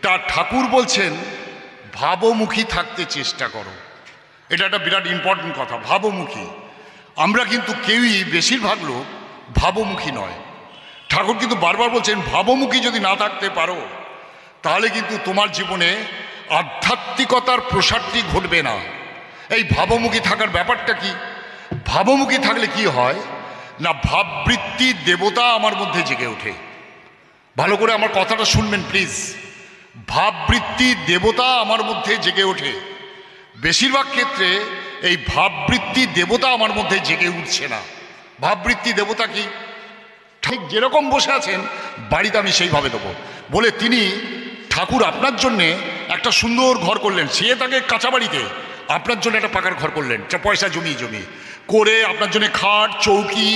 তা ঠাকুর বলছেন ভাবমুখী থাকতে চেষ্টা করো। এটা একটা বিরাট ইম্পর্টেন্ট কথা, ভাবমুখী। আমরা কিন্তু কেউই, বেশিরভাগ লোক ভাবমুখী নয়। ঠাকুর কিন্তু বারবার বলছেন ভাবমুখী যদি না থাকতে পারো তাহলে কিন্তু তোমার জীবনে আধ্যাত্মিকতার প্রসারটি ঘটবে না। এই ভাবমুখী থাকার ব্যাপারটা কি? ভাবমুখী থাকলে কি হয় না, ভাববৃত্তি দেবতা আমার মধ্যে জেগে ওঠে। ভালো করে আমার কথাটা শুনবেন প্লিজ। ভাববৃত্তি দেবতা আমার মধ্যে জেগে ওঠে। বেশিরভাগ ক্ষেত্রে এই ভাববৃত্তি দেবতা আমার মধ্যে জেগে উঠছে না। ভাববৃত্তি দেবতা কি? ঠিক যেরকম বসে আছেন বাড়িতে আমি সেইভাবে দেবো বলে তিনি ঠাকুর আপনার জন্যে একটা সুন্দর ঘর করলেন। সে তাকে কাঁচা বাড়িতে আপনার জন্য একটা পাকার ঘর করলেন, পয়সা জমিয়ে করে আপনার জন্য খাট চৌকি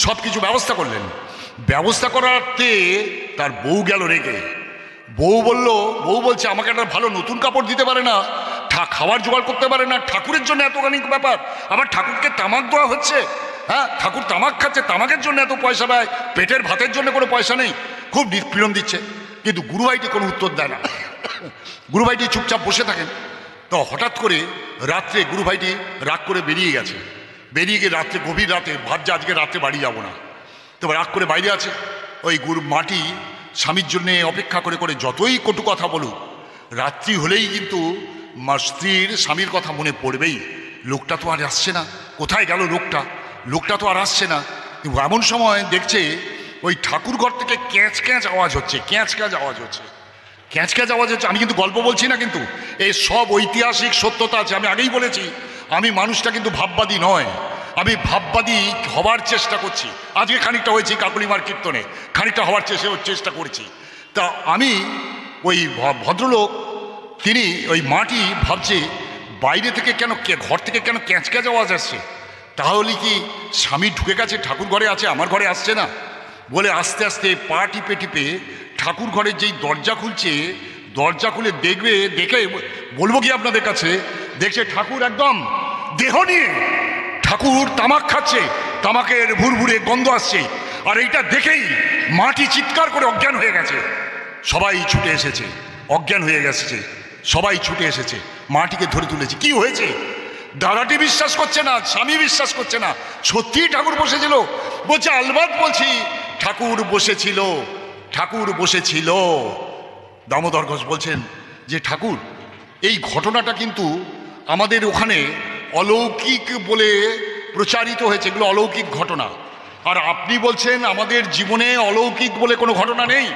সব কিছু ব্যবস্থা করলেন। ব্যবস্থা করাতে তার বউ গেল রেগে। বউ বলছে আমাকে একটা ভালো নতুন কাপড় দিতে পারে না, খাবার জোগাড় করতে পারে না, ঠাকুরের জন্য এতখানি ব্যাপার, আবার ঠাকুরকে তামাক দেওয়া হচ্ছে। হ্যাঁ, ঠাকুর তামাক খাচ্ছে, তামাকের জন্য এত পয়সা দেয়, পেটের ভাতের জন্য কোনো পয়সা নেই, খুব নিপীড়ন দিচ্ছে। কিন্তু গুরুভাইটি কোনো উত্তর দেয় না। গুরুভাইটি চুপচাপ বসে থাকেন। তো হঠাৎ করে রাত্রে গুরুভাইটি রাগ করে বেরিয়ে গিয়ে রাত্রে, গভীর রাতে ভাবছে আজকে রাত্রে বাড়ি যাব না। তো রাগ করে বাইরে আছে। ওই মাটি স্বামীর জন্যে অপেক্ষা করে যতই কটু কথা বলুক, রাত্রি হলেই কিন্তু স্ত্রীর স্বামীর কথা মনে পড়বেই। লোকটা তো আর আসছে না, কোথায় গেল লোকটা তো আর আসছে না। এমন সময় দেখছে ওই ঠাকুর ঘর থেকে ক্যাঁচ আওয়াজ হচ্ছে। আমি কিন্তু গল্প বলছি না, কিন্তু এই সব ঐতিহাসিক সত্যতা আছে। আমি আগেই বলেছি আমি মানুষটা কিন্তু ভাববাদী নয়, আমি ভাববাদী হবার চেষ্টা করছি। আজকে খানিকটা হয়েছি কাকলিমার কীর্তনে, খানিকটা হওয়ার চেষ্টা করছি। তা আমি ওই ভদ্রলোক, তিনি ওই মাটি ভাবছে বাইরে থেকে কেন, ঘর থেকে কেন ক্যাঁচ আওয়াজ আসছে, তাহলে কি স্বামী ঢুকে গেছে, ঠাকুর ঘরে আছে, আমার ঘরে আসছে না বলে আস্তে আস্তে পা টিপে ঠাকুর ঘরের যেই দরজা খুলছে, দরজা খুলে দেখে বলবো কি আপনাদের কাছে, দেখছে ঠাকুর একদম দেহ নিয়ে, ঠাকুর তামাক খাচ্ছে, তামাকের ভুরভুরে গন্ধ আসছে। আর এইটা দেখেই মাটি চিৎকার করে অজ্ঞান হয়ে গেছে। সবাই ছুটে এসেছে, অজ্ঞান হয়ে গেছে, সবাই ছুটে এসেছে, মাটিকে ধরে তুলেছে। কি হয়েছে? দাদাটি বিশ্বাস করছে না, স্বামী বিশ্বাস করছে না, সত্যিই ঠাকুর বসেছিল। বলছে আলবাত বলছি ঠাকুর বসেছিল। দামোদর ঘোষ বলছেন যে ঠাকুর, এই ঘটনাটা কিন্তু আমাদের ওখানে অলৌকিক বলে প্রচারিত হয়েছে, এগুলো অলৌকিক ঘটনা। আর আপনি বলছেন আমাদের জীবনে অলৌকিক বলে কোনো ঘটনা নেই,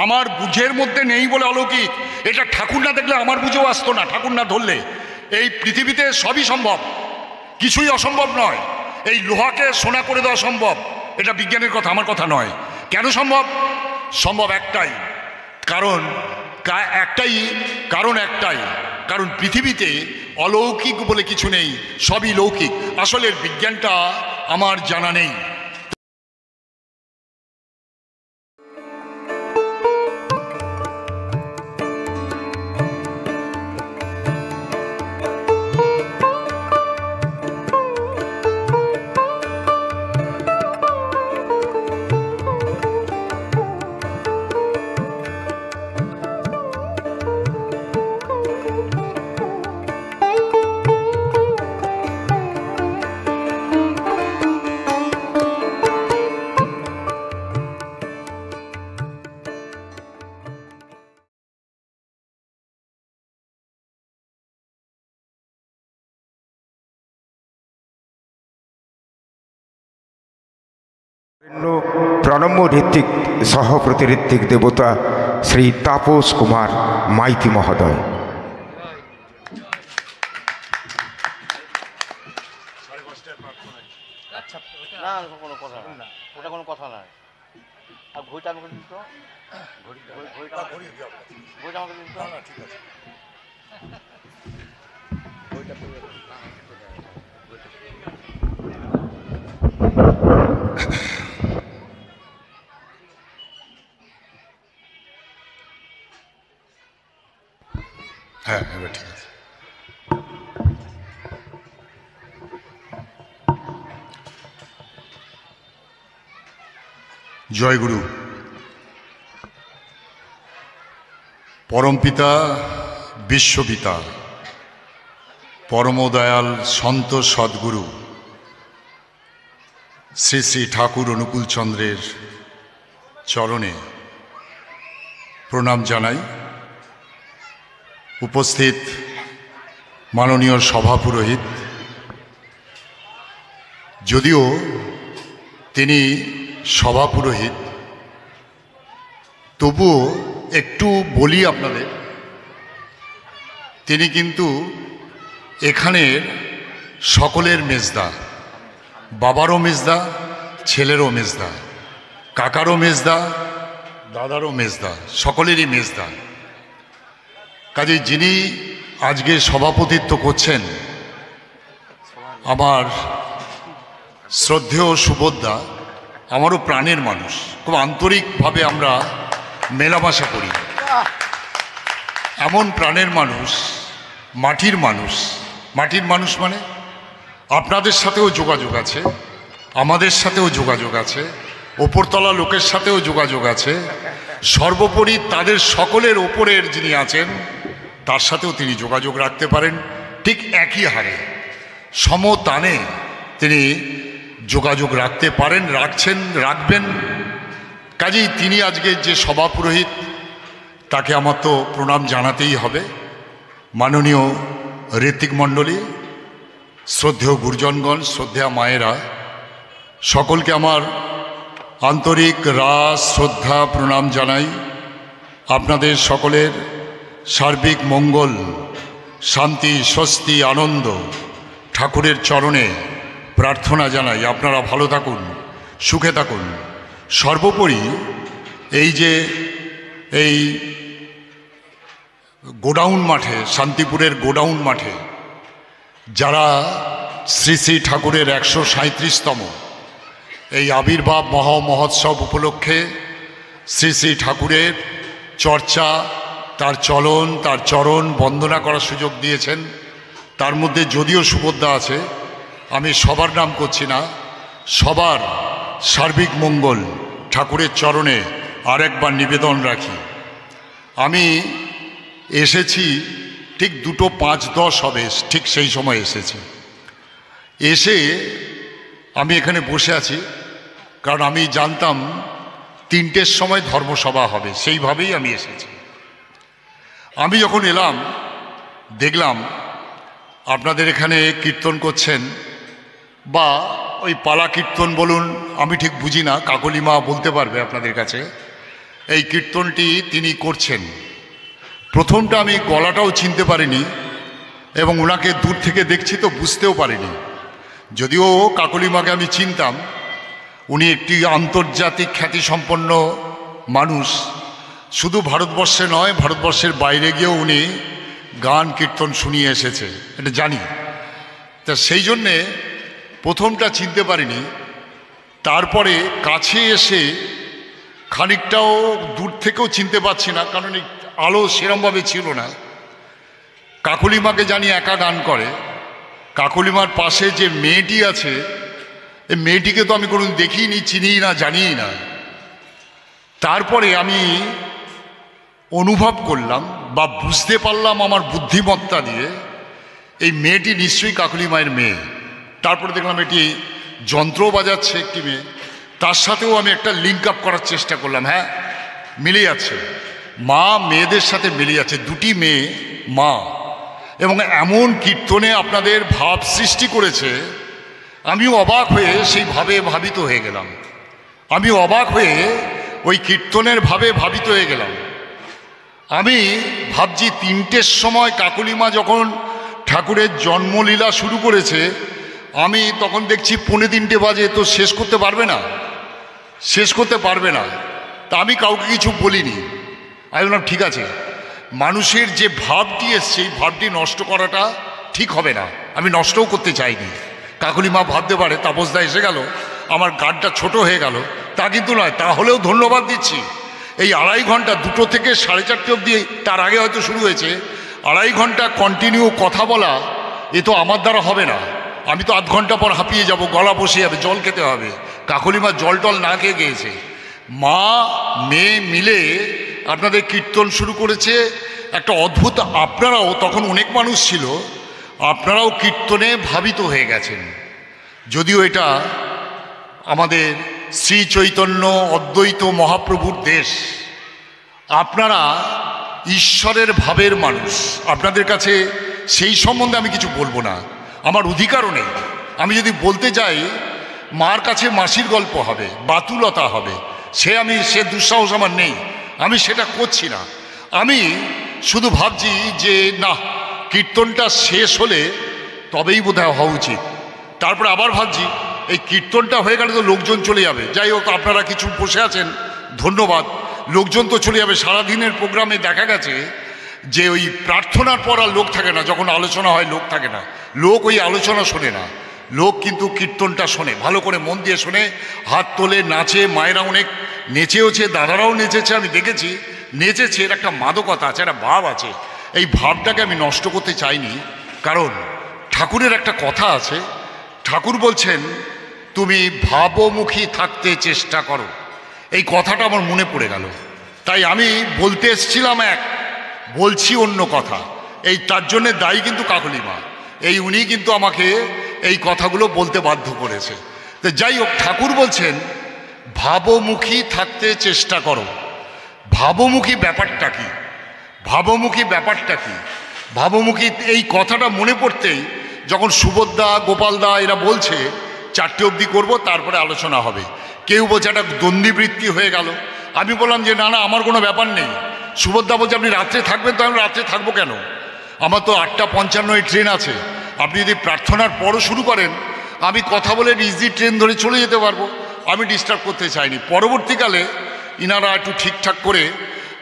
আমার বুঝের মধ্যে নেই বলে অলৌকিক। এটা ঠাকুর না দেখলে আমার বুঝেও আসতো না, ঠাকুর না ধরলে। এই পৃথিবীতে সবই সম্ভব, কিছুই অসম্ভব নয়। এই লোহাকে সোনা করে দেওয়া সম্ভব, এটা বিজ্ঞানের কথা, আমার কথা নয়। কেন সম্ভব? সম্ভব একটাই কারণ পৃথিবীতে অলৌকিক বলে কিছু নেই, সবই লৌকিক। আসলে বিজ্ঞানটা আমার জানা নেই। প্রণম্য ঋত্বিক সহ প্রতিঋত্বিক দেবতা শ্রী তাপস কুমার মাইতি মহোদয়। কোনো কথা নয়। আর ঘড়িটা আমাকে দিন তো, ঘড়িটা আমাকে দিন তো। ঠিক আছে, হ্যাঁ এবার ঠিক আছে। জয় গুরু। পরমপিতা বিশ্বপিতা পরমদয়াল সন্ত সদ্গুরু শ্রী শ্রী ঠাকুর অনুকূলচন্দ্রের চরণে প্রণাম জানাই। উপস্থিত মাননীয় সভাপুরোহিত, যদিও তিনি সভাপুরোহিত, তবুও একটু বলি আপনাদের, তিনি কিন্তু এখানের সকলের মেজদা, বাবারও মেজদা, ছেলেরও মেজদা, কাকারও মেজদা, দাদারও মেজদা, সকলেরই মেজদা। কাজে যিনি আজকে সভাপতিত্ব করছেন আমার শ্রদ্ধেয় সুবোধদা, আমারও প্রাণের মানুষ, খুব আন্তরিকভাবে আমরা মেলামেশা করি। এমন প্রাণের মানুষ, মাটির মানুষ। মাটির মানুষ মানে আপনাদের সাথেও যোগাযোগ আছে, আমাদের সাথেও যোগাযোগ আছে, ওপরতলা লোকের সাথেও যোগাযোগ আছে, সর্বোপরি তাদের সকলের ওপরের যিনি আছেন তার সাথেও তিনি যোগাযোগ রাখতে পারেন। ঠিক একই হারে সমতানে তিনি যোগাযোগ রাখতে পারেন, রাখছেন, রাখবেন। কাজেই তিনি আজকে যে সভাপুরোহিত, তাকে আমার তো প্রণাম জানাতেই হবে। মাননীয় ঋত্বিক মণ্ডলী, শ্রদ্ধেয় গুরুজনগণ, শ্রদ্ধেয়া মায়েরা, সকলকে আমার আন্তরিক রাস শ্রদ্ধা প্রণাম জানাই। আপনাদের সকলের সার্বিক মঙ্গল, শান্তি, স্বস্তি, আনন্দ ঠাকুরের চরণে প্রার্থনা জানাই। আপনারা ভালো থাকুন, সুখে থাকুন। সর্বোপরি এই গোডাউন মাঠে, শান্তিপুরের গোডাউন মাঠে যারা শ্রী শ্রী ঠাকুরের 137তম এই আবির্ভাব মহোৎসব উপলক্ষে শ্রী শ্রী ঠাকুরের চর্চা, তার চলন, তার চরণ বন্দনা করার সুযোগ দিয়েছেন, তার মধ্যে যদিও সুবোধদা আছে, আমি সবার নাম করছি না, সবার সার্বিক মঙ্গল ঠাকুরের চরণে আরেকবার নিবেদন রাখি। আমি এসেছি ঠিক 2:05 হবে, ঠিক সেই সময় এসেছি। এসে আমি এখানে বসে আছি, কারণ আমি জানতাম 3টের সময় ধর্মসভা হবে, সেইভাবেই আমি এসেছি। আমি যখন এলাম দেখলাম আপনাদের এখানে কীর্তন করছেন, বা ওই পালা কীর্তন বলুন, আমি ঠিক বুঝি না, কাকলিমা বলতে পারবে আপনাদের কাছে। এই কীর্তনটি তিনি করছেন। প্রথমটা আমি গলাটাও চিনতে পারিনি, এবং ওনাকে দূর থেকে দেখছি তো বুঝতেও পারিনি। যদিও কাকলিমাকে আমি চিনতাম, উনি একটি আন্তর্জাতিক খ্যাতিসম্পন্ন মানুষ। শুধু ভারতবর্ষে নয়, ভারতবর্ষের বাইরে গিয়েও উনি গান কীর্তন শুনিয়ে এসেছে, এটা জানি। তা সেই জন্যে প্রথমটা চিনতে পারিনি। তারপরে কাছে এসে খানিকটাও দূর থেকেও চিনতে পারছি না, কারণ এই আলো সেরমভাবে ছিল না। কাকলিমাকে জানি একা গান করে। কাকলিমার পাশে যে মেয়েটি আছে, এই মেয়েটিকে তো আমি কোনোদিন দেখিনি, চিনিই না, জানিই না। তারপরে আমি অনুভব করলাম বা বুঝতে পারলাম আমার বুদ্ধিমত্তা দিয়ে, এই মেয়েটি নিশ্চয়ই কাকলিমায়ের মেয়ে। তারপরে দেখলাম এটি যন্ত্র বাজাচ্ছে একটি মেয়ে, তার সাথেও আমি একটা লিঙ্ক আপ করার চেষ্টা করলাম। হ্যাঁ, মিলে যাচ্ছে, মা মেয়েদের সাথে মিলে যাচ্ছে, দুটি মেয়ে মা। এবং এমন কীর্তনে আপনাদের ভাব সৃষ্টি করেছে, আমি অবাক হয়ে সেই ভাবে ভাবিত হয়ে গেলাম। আমি অবাক হয়ে ওই কীর্তনের ভাবে ভাবিত হয়ে গেলাম। আমি ভাবছি 3টের সময় কাকলিমা যখন ঠাকুরের জন্মলীলা শুরু করেছে, আমি তখন দেখছি 2:45 বাজে, তো শেষ করতে পারবে না, শেষ করতে পারবে না। তা আমি কাউকে কিছু বলিনি। আমি বললাম ঠিক আছে, মানুষের যে ভাবটি এসছে, এই ভাবটি নষ্ট করাটা ঠিক হবে না, আমি নষ্টও করতে চাইনি। কাকলিমা ভাবতে পারে তাপসদা এসে গেল, আমার গানটা ছোট হয়ে গেল, তা কিন্তু নয়। তাহলেও ধন্যবাদ দিচ্ছি। এই 2.5 ঘন্টা, 2টো থেকে 4:30 অবধি, তার আগে হয়তো শুরু হয়েছে, 2.5 ঘন্টা কন্টিনিউ কথা বলা, এ তো আমার দ্বারা হবে না। আমি তো 8 ঘন্টা পর হাঁপিয়ে যাব, গলা বসে যাবে, জল খেতে হবে। কাকলিমা জল টল না খেয়ে গিয়েছে। মা মেয়ে মিলে আপনাদের কীর্তন শুরু করেছে একটা অদ্ভুত, আপনারাও তখন অনেক মানুষ ছিল, আপনারাও কীর্তনে ভাবিত হয়ে গেছেন। যদিও এটা আমাদের শ্রী চৈতন্য অদ্বৈত মহাপ্রভুর দেশ, আপনারা ঈশ্বরের ভাবের মানুষ, আপনাদের কাছে সেই সম্বন্ধে আমি কিছু বলবো না, আমার অধিকারও নেই। আমি যদি বলতে যাই মার কাছে মাসির গল্প হবে, বাতুলতা হবে, সে দুঃসাহস আমার নেই, আমি সেটা করছি না। আমি শুধু ভাবছি যে না, কীর্তনটা শেষ হলে তবেই বোধহয় হওয়া উচিত। তারপরে আবার ভাবছি এই কীর্তনটা হয়ে গেলে তো লোকজন চলে যাবে। যাই হোক, আপনারা কিছু বসে আছেন, ধন্যবাদ। লোকজন তো চলে যাবে। সারাদিনের প্রোগ্রামে দেখা গেছে যে ওই প্রার্থনার পর আর লোক থাকে না, যখন আলোচনা হয় লোক থাকে না, লোক ওই আলোচনা শোনে না, লোক কিন্তু কীর্তনটা শোনে, ভালো করে মন দিয়ে শোনে, হাত তোলে, নাচে। মায়েরা অনেক নেচেওছে, দাদারাও নেচেছে, আমি দেখেছি নেচেছে। এর একটা মাদকতা আছে, একটা ভাব আছে। এই ভাবটাকে আমি নষ্ট করতে চাইনি, কারণ ঠাকুরের একটা কথা আছে, ঠাকুর বলছেন তুমি ভাবমুখী থাকতে চেষ্টা করো। এই কথাটা আমার মনে পড়ে গেল, তাই আমি বলতে এসেছিলাম এক, বলছি অন্য কথা। এই তার জন্যে দায়ী কিন্তু কাকলিমা, উনি কিন্তু আমাকে এই কথাগুলো বলতে বাধ্য করেছে। তো যাই হোক, ঠাকুর বলছেন ভাবমুখী থাকতে চেষ্টা করো। ভাবমুখী ব্যাপারটা কি? ভাবমুখী ব্যাপারটা কি? ভাবমুখী এই কথাটা মনে পড়তেই যখন সুবোধদা, গোপালদা এরা বলছে 4টে অবধি করবো, তারপরে আলোচনা হবে, কেউ বলছে একটা দ্বন্দ্বীবৃত্তি হয়ে গেল। আমি বললাম যে না না, আমার কোনো ব্যাপার নেই। সুবোধদা বলছে আপনি রাত্রে থাকবেন, তো আমি রাত্রে থাকবো কেন? আমার তো 8:55 ট্রেন আছে। আপনি যদি প্রার্থনার পরও শুরু করেন, আমি কথা বলে ইজি ট্রেন ধরে চলে যেতে পারবো, আমি ডিস্টার্ব করতে চাইনি। পরবর্তীকালে ইনারা একটু ঠিকঠাক করে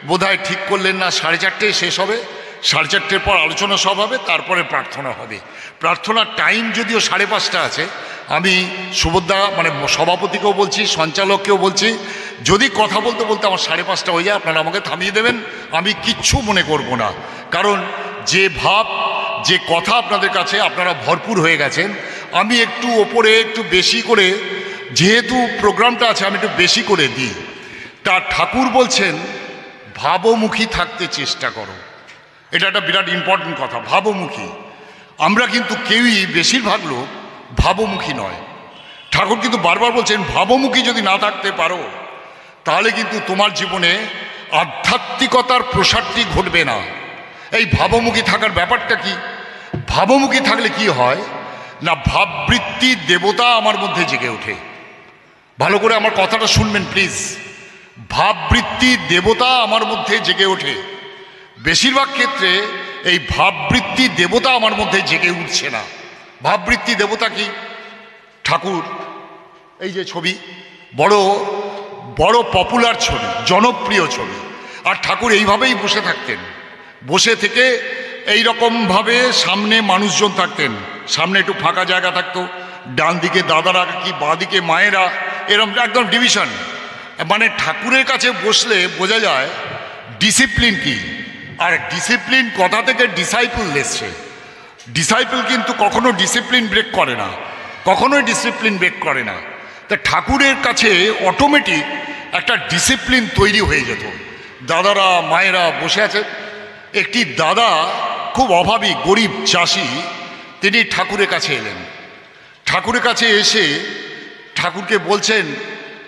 বোধহয় ঠিক করলেন না, 4:30 শেষ হবে, 4:30 পর আলোচনা সব হবে, তারপরে প্রার্থনা হবে। প্রার্থনার টাইম যদিও 5:30 আছে। আমি সুবোধদা মানে সভাপতিকেও বলছি, সঞ্চালককেও বলছি, যদি কথা বলতে বলতে আমার 5:30 হয়ে যায়, আপনারা আমাকে থামিয়ে দেবেন, আমি কিচ্ছু মনে করব না। কারণ যে ভাব, যে কথা আপনাদের কাছে আপনারা ভরপুর হয়ে গেছেন, আমি একটু ওপরে একটু বেশি করে, যেহেতু প্রোগ্রামটা আছে আমি একটু বেশি করে দিই। তা ঠাকুর বলছেন ভাবমুখী থাকতে চেষ্টা করো। এটা একটা বিরাট ইম্পর্টেন্ট কথা, ভাবমুখী। আমরা কিন্তু কেউই, বেশিরভাগ লোক ভাবমুখী নয়। ঠাকুর কিন্তু বারবার বলছেন ভাবমুখী যদি না থাকতে পারো, তাহলে কিন্তু তোমার জীবনে আধ্যাত্মিকতার প্রসারটি ঘটবে না। এই ভাবমুখী থাকার ব্যাপারটা কি? ভাবমুখী থাকলে কি হয় না, ভাববৃত্তি দেবতা আমার মধ্যে জেগে ওঠে। ভালো করে আমার কথাটা শুনবেন প্লিজ। ভাববৃত্তি দেবতা আমার মধ্যে জেগে ওঠে। বেশিরভাগ ক্ষেত্রে এই ভাববৃত্তি দেবতা আমার মধ্যে জেগে উঠছে না। ভাববৃত্তি দেবতা কি? ঠাকুর, এই যে ছবি, বড় বড় পপুলার ছবি, জনপ্রিয় ছবি। আর ঠাকুর এইভাবেই বসে থাকতেন, বসে থেকে এই রকমভাবে সামনে মানুষজন থাকতেন, সামনে একটু ফাঁকা জায়গা থাকতো, ডান দিকে দাদারা কি, বাঁ দিকে মায়েরা, এরকম একদম ডিভিশন। মানে ঠাকুরের কাছে বসলে বোঝা যায় ডিসিপ্লিন কি। আর ডিসিপ্লিন কথা থেকে ডিসাইপল এসছে। ডিসাইপল কিন্তু কখনো ডিসিপ্লিন ব্রেক করে না, কখনোই ডিসিপ্লিন ব্রেক করে না। তা ঠাকুরের কাছে অটোমেটিক একটা ডিসিপ্লিন তৈরি হয়ে যেত। দাদারা মায়েরা বসে আছে। একটি দাদা খুব অভাবী গরিব চাষি, তিনি ঠাকুরের কাছে এলেন। ঠাকুরের কাছে এসে ঠাকুরকে বলছেন,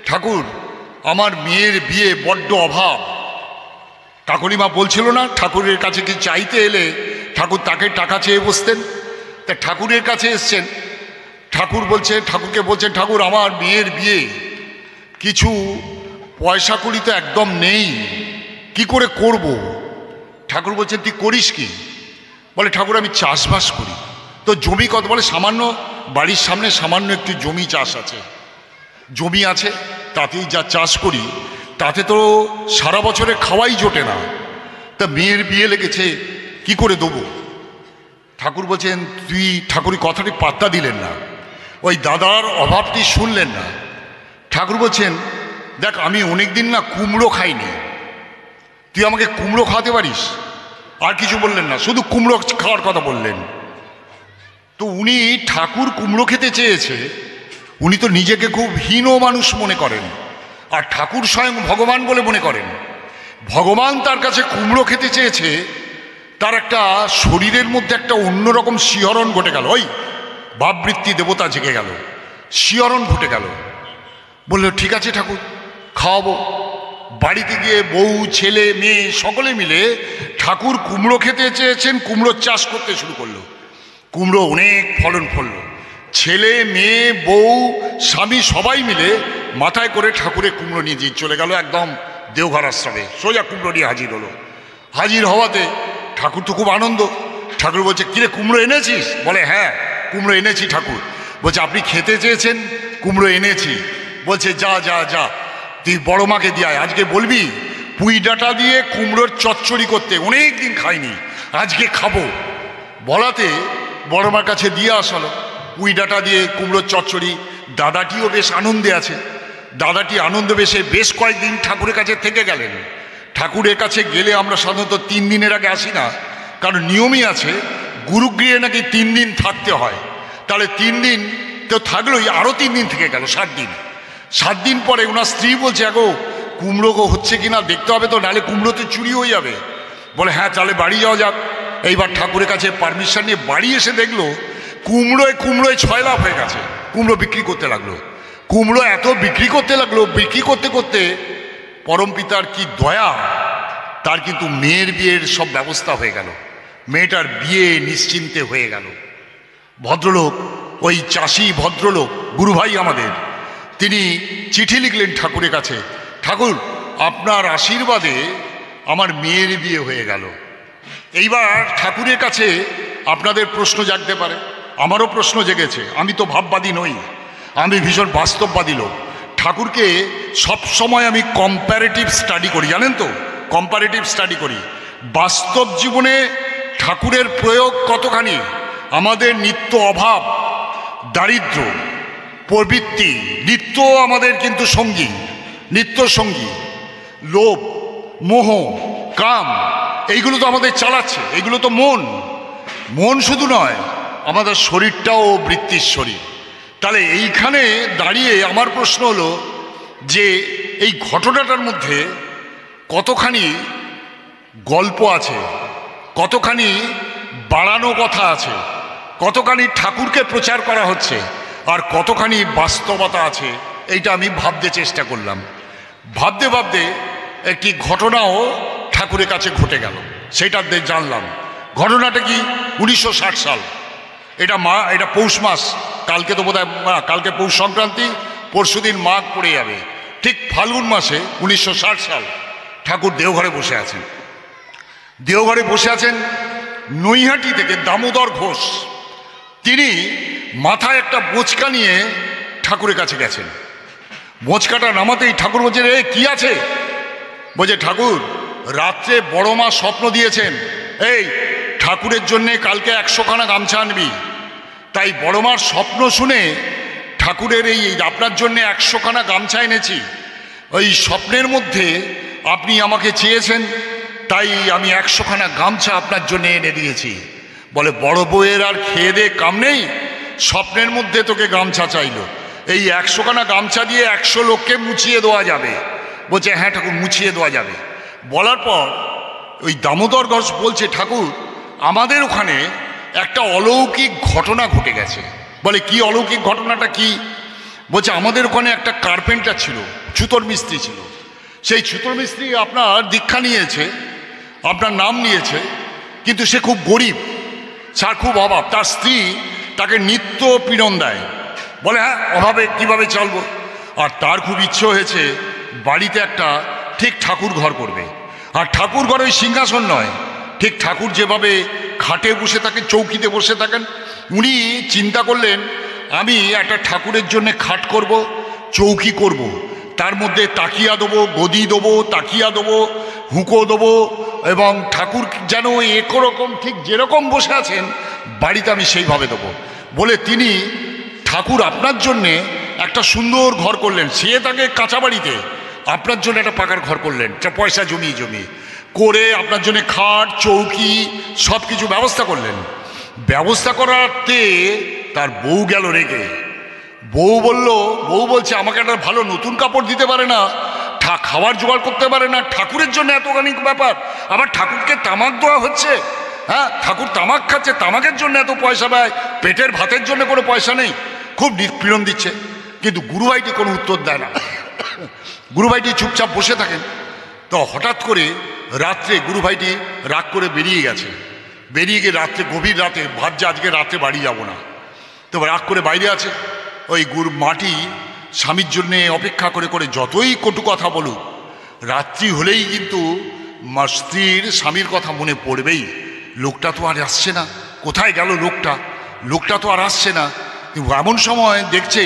ঠাকুর আমার মেয়ের বিয়ে বড্ড অভাব। কাকলিমা বলছিল না ঠাকুরের কাছে কি চাইতে এলে ঠাকুর তাকে টাকা চেয়ে বসতেন। তা ঠাকুরের কাছে এসছেন, ঠাকুর বলছে, ঠাকুরকে বলছেন, ঠাকুর আমার মেয়ের বিয়ে, কিছু পয়সা কড়ি তো একদম নেই, কি করে করব? ঠাকুর বলছেন তুই করিস কি? বলে ঠাকুর আমি চাষবাস করি। তো জমি কত? বলে সামান্য, বাড়ির সামনে সামান্য একটু জমি চাষ আছে, জমি আছে, তাতেই যা চাষ করি, তাতে তো সারা বছরে খাওয়াই জোটে না। তা মেয়ের বিয়ে লেগেছে, কি করে দেবো? ঠাকুর বলছেন তুই, ঠাকুর কথাটি পাত্তা দিলেন না, ওই দাদার অভাবটি শুনলেন না। ঠাকুর বলছেন দেখ আমি অনেক দিন না কুমড়ো খাইনি, তুই আমাকে কুমড়ো খাওয়াতে পারিস? আর কিছু বললেন না, শুধু কুমড়ো খাওয়ার কথা বললেন। তো উনি, ঠাকুর কুমড়ো খেতে চেয়েছে, উনি তো নিজেকে খুব হীন মানুষ মনে করেন, আর ঠাকুর স্বয়ং ভগবান বলে মনে করেন। ভগবান তার কাছে কুমড়ো খেতে চেয়েছে, তার একটা শরীরের মধ্যে একটা অন্যরকম শিহরণ ঘটে গেল, ওই ভাববৃত্তি দেবতা জেগে গেল, শিহরণ ঘটে গেল। বলল ঠিক আছে ঠাকুর, খাওয়াবো। বাড়িতে গিয়ে বউ, ছেলে, মেয়ে সকলে মিলে ঠাকুর কুমড়ো খেতে চেয়েছেন, কুমড়োর চাষ করতে শুরু করলো। কুমড়ো অনেক ফলন ফলল। ছেলে, মেয়ে, বউ, স্বামী সবাই মিলে মাথায় করে ঠাকুরের কুমড়ো নিয়ে দিয়ে চলে গেল একদম দেওঘর আশ্রমে। সোজা কুমড়ো নিয়ে হাজির হলো। হাজির হওয়াতে ঠাকুর তো খুব আনন্দ। ঠাকুর বলছে কিরে কুমড়ো এনেছিস? বলে হ্যাঁ কুমড়ো এনেছি ঠাকুর। বলছে আপনি খেতে চেয়েছেন, কুমড়ো এনেছি। বলছে যা যা যা তুই বড় মাকে দিয়ে আয়, আজকে বলবি পুঁই ডাঁটা দিয়ে কুমড়োর চচ্চড়ি করতে, অনেক দিন খাইনি, আজকে খাবো। বলাতে বড় মার কাছে দিয়ে আসালো পুঁই ডাঁটা দিয়ে কুমড়োর চচ্চড়ি। দাদাটিও বেশ আনন্দে আছে। দাদাটি আনন্দ বেশ কয়েকদিন ঠাকুরের কাছে থেকে গেলেন। ঠাকুরের কাছে গেলে আমরা সাধারণত 3 দিনের আগে আসি না, কারণ নিয়মই আছে গুরুগৃহে নাকি 3 দিন থাকতে হয়। তাহলে 3 দিন তো থাকলোই, আরও 3 দিন থেকে গেল 7 দিন। 7 দিন পরে ওনার স্ত্রী বলছে আগো কুমড়ো হচ্ছে কিনা দেখতে হবে তো, নাহলে কুমড়ো তো চুরি হয়ে যাবে। বলে হ্যাঁ তাহলে বাড়ি যাওয়া যাক। এইবার ঠাকুরের কাছে পারমিশন নিয়ে বাড়ি এসে দেখলো কুমড়োয় 6 লাখ হয়ে গেছে। কুমড়ো বিক্রি করতে লাগলো। কুমড়ো এত বিক্রি করতে লাগলো, বিক্রি করতে করতে পরমপিতার কি দয়া, তার কিন্তু মেয়ের বিয়ের সব ব্যবস্থা হয়ে গেল। মেয়েটার বিয়ে নিশ্চিন্তে হয়ে গেল। ভদ্রলোক, ওই চাষি ভদ্রলোক গুরুভাই আমাদের, তিনি চিঠি লিখলেন ঠাকুরের কাছে, ঠাকুর আপনার আশীর্বাদে আমার মেয়ের বিয়ে হয়ে গেল। এইবার ঠাকুরের কাছে আপনাদের প্রশ্ন জাগতে পারে, আমারও প্রশ্ন জেগেছে। আমি তো ভাববাদী নই, আমি ভীষণ বাস্তববাদী লোক। ঠাকুরকে সবসময় আমি কম্প্যারেটিভ স্টাডি করি, জানেন তো, কম্প্যারেটিভ স্টাডি করি। বাস্তব জীবনে ঠাকুরের প্রয়োগ কতখানি। আমাদের নিত্য অভাব, দারিদ্র, প্রবৃত্তি নিত্য আমাদের কিন্তু সঙ্গী, নিত্য সঙ্গী। লোভ, মোহ, কাম, এইগুলো তো আমাদের চালাচ্ছে। এইগুলো তো মন শুধু নয়, আমাদের শরীরটাও বৃত্তির শরীর। তাহলে এইখানে দাঁড়িয়ে আমার প্রশ্ন হলো যে এই ঘটনাটার মধ্যে কতখানি গল্প আছে, কতখানি বাড়ানো কথা আছে, কতখানি ঠাকুরকে প্রচার করা হচ্ছে, আর কতখানি বাস্তবতা আছে, এইটা আমি ভাবতে চেষ্টা করলাম। ভাবতে ভাবতে একটি ঘটনাও ঠাকুরের কাছে ঘটে গেল, সেটা জানলাম। ঘটনাটা কি, 1960 সাল। এটা পৌষ মাস। কালকে তো বোধহয় কালকে পৌষ সংক্রান্তি, পরশুদিন মাঘ পড়ে যাবে। ঠিক ফাল্গুন মাসে 1960 সাল ঠাকুর দেওঘরে বসে আছেন। দেওঘরে বসে আছেন নৈহাটি থেকে দামোদর ঘোষ, তিনি মাথায় একটা বোঁচকা নিয়ে ঠাকুরের কাছে গেছেন। বোঁচকাটা নামাতেই ঠাকুর বলছে রে কি আছে? বলছে ঠাকুর রাত্রে বড় মা স্বপ্ন দিয়েছেন, এই ঠাকুরের জন্যে কালকে 100 খানা গামছা আনবি। তাই বড় মার স্বপ্ন শুনে ঠাকুরের এই আপনার জন্যে 100 খানা গামছা এনেছি। ওই স্বপ্নের মধ্যে আপনি আমাকে চেয়েছেন, তাই আমি 100 খানা গামছা আপনার জন্য এনে দিয়েছি। বলে বড় বউয়ের আর খেয়ে দে কাম নেই, স্বপ্নের মধ্যে তোকে গামছা চাইলো, এই 100 খানা গামছা দিয়ে 100 লোককে মুছিয়ে দেওয়া যাবে। বলছে হ্যাঁ ঠাকুর মুছিয়ে দেওয়া যাবে। বলার পর ওই দামোদর ঘোষ বলছে ঠাকুর আমাদের ওখানে একটা অলৌকিক ঘটনা ঘটে গেছে। বলে কি অলৌকিক ঘটনাটা কি? বলছে আমাদের ওখানে একটা কার্পেন্টার ছিল, ছুতোর মিস্ত্রি ছিল। সেই ছুতোর মিস্ত্রি আপনার দীক্ষা নিয়েছে, আপনার নাম নিয়েছে, কিন্তু সে খুব গরিব, তার খুব অভাব। তার স্ত্রী তাকে নিত্য পীড়ন দেয়। বলে হ্যাঁ অভাবে কিভাবে চলবো। আর তার খুব ইচ্ছে হয়েছে বাড়িতে একটা ঠিক ঠাকুর ঘর করবে। আর ঠাকুর ঘর ওই সিংহাসন নয়, ঠিক ঠাকুর যেভাবে খাটে বসে থাকেন, চৌকিতে বসে থাকেন, উনি চিন্তা করলেন আমি একটা ঠাকুরের জন্য খাট করব, চৌকি করব, তার মধ্যে তাকিয়া দেবো, গদি দেবো, তাকিয়া দেবো, হুঁকো দেবো, এবং ঠাকুর যেন একরকম ঠিক যেরকম বসে আছেন বাড়িতে আমি সেইভাবে দেবো। বলে তিনি ঠাকুর আপনার জন্যে একটা সুন্দর ঘর করলেন। সে তাকে কাঁচা বাড়িতে, আপনার জন্য একটা পাকার ঘর করলেন, পয়সা জমিয়ে করে আপনার জন্য খাট, চৌকি সব কিছু ব্যবস্থা করলেন। ব্যবস্থা করাতে তার বউ গেল রেগে। বউ বলছে আমাকে একটা ভালো নতুন কাপড় দিতে পারে না, খাবার জোগাড় করতে পারে না, ঠাকুরের জন্য এতখানি ব্যাপার। আবার ঠাকুরকে তামাক দেওয়া হচ্ছে, হ্যাঁ, ঠাকুর তামাক খাচ্ছে, তামাকের জন্য এত পয়সা ব্যয়, পেটের ভাতের জন্য কোনো পয়সা নেই, খুব নিপীড়ন দিচ্ছে। কিন্তু গুরুভাইটি কোনো উত্তর দেয় না, গুরুভাইটি চুপচাপ বসে থাকেন। তো হঠাৎ করে রাত্রে গুরুভাইটি রাগ করে বেরিয়ে গেছে, বেরিয়ে গিয়ে রাত্রে, গভীর রাতে ভাবছে আজকে রাত্রে বাড়ি যাব না। তো রাগ করে বাইরে আছে। ওই মাটি স্বামীর জন্যে অপেক্ষা করে করে যতই কটু কথা বলুক, রাত্রি হলেই কিন্তু স্ত্রীর স্বামীর কথা মনে পড়বেই। লোকটা তো আর আসছে না, কোথায় গেল লোকটা, লোকটা তো আর আসছে না। এমন সময় দেখছে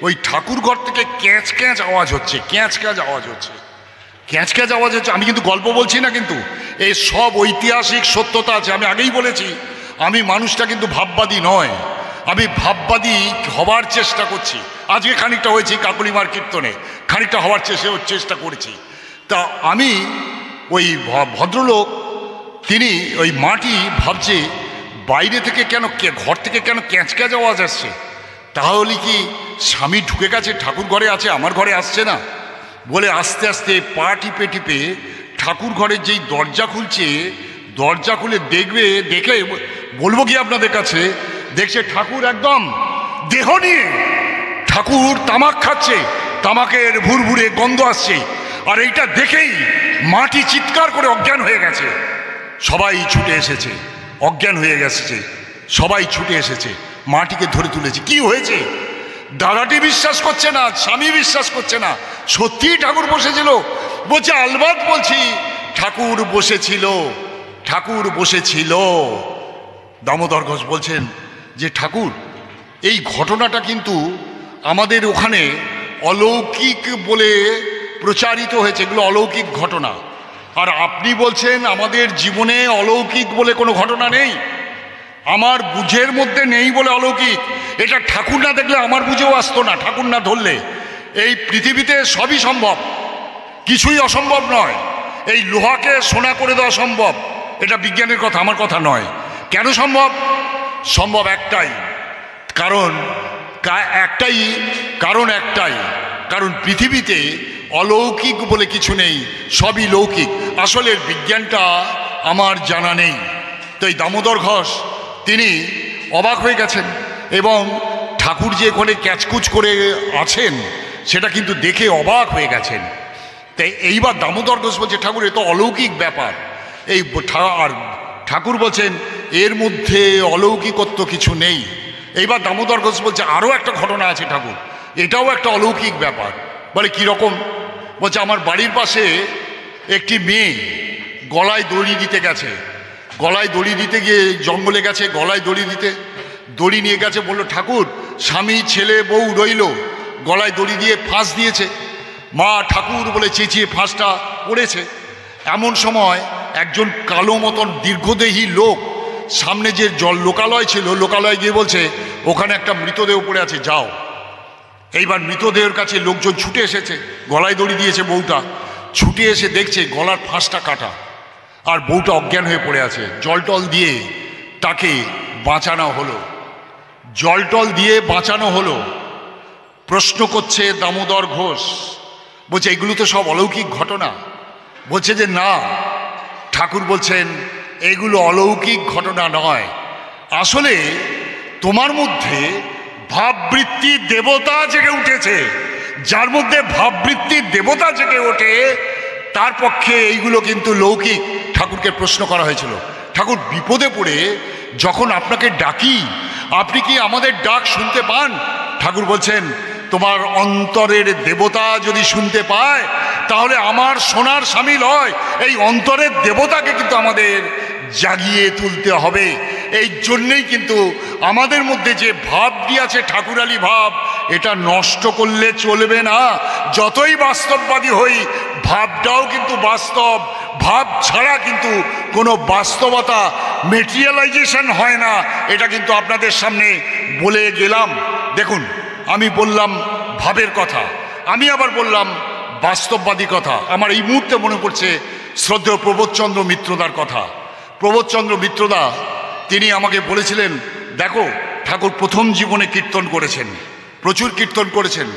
ওই ঠাকুর ঘর থেকে ক্যাঁচ ক্যাঁচ আওয়াজ হচ্ছে, ক্যাঁচ ক্যাঁচ আওয়াজ হচ্ছে, ক্যাঁচ ক্যাঁচ আওয়াজ হচ্ছে। আমি কিন্তু গল্প বলছি না, কিন্তু এই সব ঐতিহাসিক সত্যতা আছে। আমি আগেই বলেছি, আমি মানুষটা কিন্তু ভাববাদী নয়, আমি ভাববাদী হবার চেষ্টা করছি। আজকে খানিকটা হয়েছি কাকলিমার কীর্তনে, খানিকটা হওয়ার চেষ্টা করেছি। তা আমি ওই ভদ্রলোক, তিনি ওই মাটি ভাবছে বাইরে থেকে কেন, ঘর থেকে কেন ক্যাঁচ ক্যাঁচ আওয়াজ আসছে, তাহলে কি স্বামী ঢুকে গেছে, ঠাকুর ঘরে আছে, আমার ঘরে আসছে না বলে আস্তে আস্তে পা টিপে টিপে ঠাকুর ঘরের যেই দরজা খুলছে, দরজা খুলে দেখবে, দেখে বলবো কি আপনাদের কাছে, দেখছে ঠাকুর একদম দেহ নিয়ে, ঠাকুর তামাক খাচ্ছে, তামাকের ভুরভুরে গন্ধ আসছে। আর এইটা দেখেই মাটি চিৎকার করে অজ্ঞান হয়ে গেছে। সবাই ছুটে এসেছে, অজ্ঞান হয়ে গেছে, সবাই ছুটে এসেছে, মাটিকে ধরে তুলেছে। কি হয়েছে? দাদাটি বিশ্বাস করছে না, স্বামী বিশ্বাস করছে না, সত্যিই ঠাকুর বসেছিল। বলছে আলবাত বলছি, ঠাকুর বসেছিল, ঠাকুর বসেছিল। দামোদর ঘোষ বলছেন যে ঠাকুর, এই ঘটনাটা কিন্তু আমাদের ওখানে অলৌকিক বলে প্রচারিত হয়েছে, এগুলো অলৌকিক ঘটনা। আর আপনি বলছেন আমাদের জীবনে অলৌকিক বলে কোনো ঘটনা নেই, আমার বুঝের মধ্যে নেই বলে অলৌকিক। এটা ঠাকুর না দেখলে আমার বুঝেও আসতো না, ঠাকুর না ধরলে। এই পৃথিবীতে সবই সম্ভব, কিছুই অসম্ভব নয়। এই লোহাকে সোনা করে দেওয়া সম্ভব, এটা বিজ্ঞানের কথা, আমার কথা নয়। কেন সম্ভব? সম্ভব একটাই কারণ, কারণ পৃথিবীতে অলৌকিক বলে কিছু নেই, সবই লৌকিক। আসলে বিজ্ঞানটা আমার জানা নেই। তো এই দামোদর ঘোষ তিনি অবাক হয়ে গেছেন, এবং ঠাকুর যে ওখানে ক্যাচকুচ করে আছেন সেটা কিন্তু দেখে অবাক হয়ে গেছেন। তাই এইবার দামোদর ঘোষ বলছে ঠাকুর, এ তো অলৌকিক ব্যাপার। এই আর ঠাকুর বলছেন এর মধ্যে অলৌকিকত্ব কিছু নেই। এইবার দামোদর ঘোষ বলছে আরও একটা ঘটনা আছে ঠাকুর, এটাও একটা অলৌকিক ব্যাপার। বলে কীরকম? বলছে আমার বাড়ির পাশে একটি মেয়ে গলায় দড়ি দিতে গেছে, গলায় দড়ি দিতে গিয়ে জঙ্গলে গেছে, গলায় দড়ি দিতে, দড়ি নিয়ে গেছে, বললো ঠাকুর স্বামী ছেলে বউ রইল, গলায় দড়ি দিয়ে ফাঁস দিয়েছে। মা ঠাকুর বলে চেঁচিয়ে ফাঁসটা পড়েছে। এমন সময় একজন কালো মতন দীর্ঘদেহী লোক সামনে যে লোকালয় ছিল, লোকালয় গিয়ে বলছে ওখানে একটা মৃতদেহ পড়ে আছে, যাও। এইবার মৃতদেহের কাছে লোকজন ছুটে এসেছে, গলায় দড়ি দিয়েছে বউটা, ছুটে এসে দেখছে গলার ফাঁসটা কাটা, আর বউটা অজ্ঞান হয়ে পড়ে আছে। জল টল দিয়ে তাকে বাঁচানো হলো, জল টল দিয়ে বাঁচানো হলো। প্রশ্ন করছে দামোদর ঘোষ, বলছে এগুলো তো সব অলৌকিক ঘটনা। বলছে যে না, ঠাকুর বলছেন এগুলো অলৌকিক ঘটনা নয়, আসলে তোমার মধ্যে ভাববৃত্তির দেবতা জেগে উঠেছে। যার মধ্যে ভাববৃত্তির দেবতা জেগে ওঠে তার পক্ষে এইগুলো কিন্তু লৌকিক। ঠাকুরকে প্রশ্ন করা হয়েছিল, ঠাকুর বিপদে পড়ে যখন আপনাকে ডাকি আপনি কি আমাদের ডাক শুনতে পান? ঠাকুর বলছেন তোমার অন্তরের দেবতা যদি শুনতে পায় তাহলে আমার শোনার সামিল হয়। এই অন্তরের দেবতাকে কিন্তু আমাদের জাগিয়ে তুলতে হবে। এই জন্যেই কিন্তু আমাদের মধ্যে যে ভাবটি আছে ঠাকুরালি ভাব, এটা নষ্ট করলে চলবে না। যতই বাস্তববাদী হই, ভাবটাও কিন্তু বাস্তব। ভাব ছাড়া কিন্তু কোনো বাস্তবতা মেটেরিয়ালাইজেশন হয় না, এটা কিন্তু আপনাদের সামনে বলে গেলাম। দেখুন, আমি বললাম ভাবের কথা, আমি আবার বললাম বাস্তববাদী কথা। আমার এই মুহূর্তে মনে পড়ছে শ্রদ্ধেয় প্রবোধচন্দ্র মিত্রদার কথা। প্রবোধচন্দ্র মিত্রদা তিনি আমাকে বলেছিলেন, দেখো ঠাকুর প্রথম জীবনে কীর্তন করেছেন, প্রচুর কীর্তন করেছেন,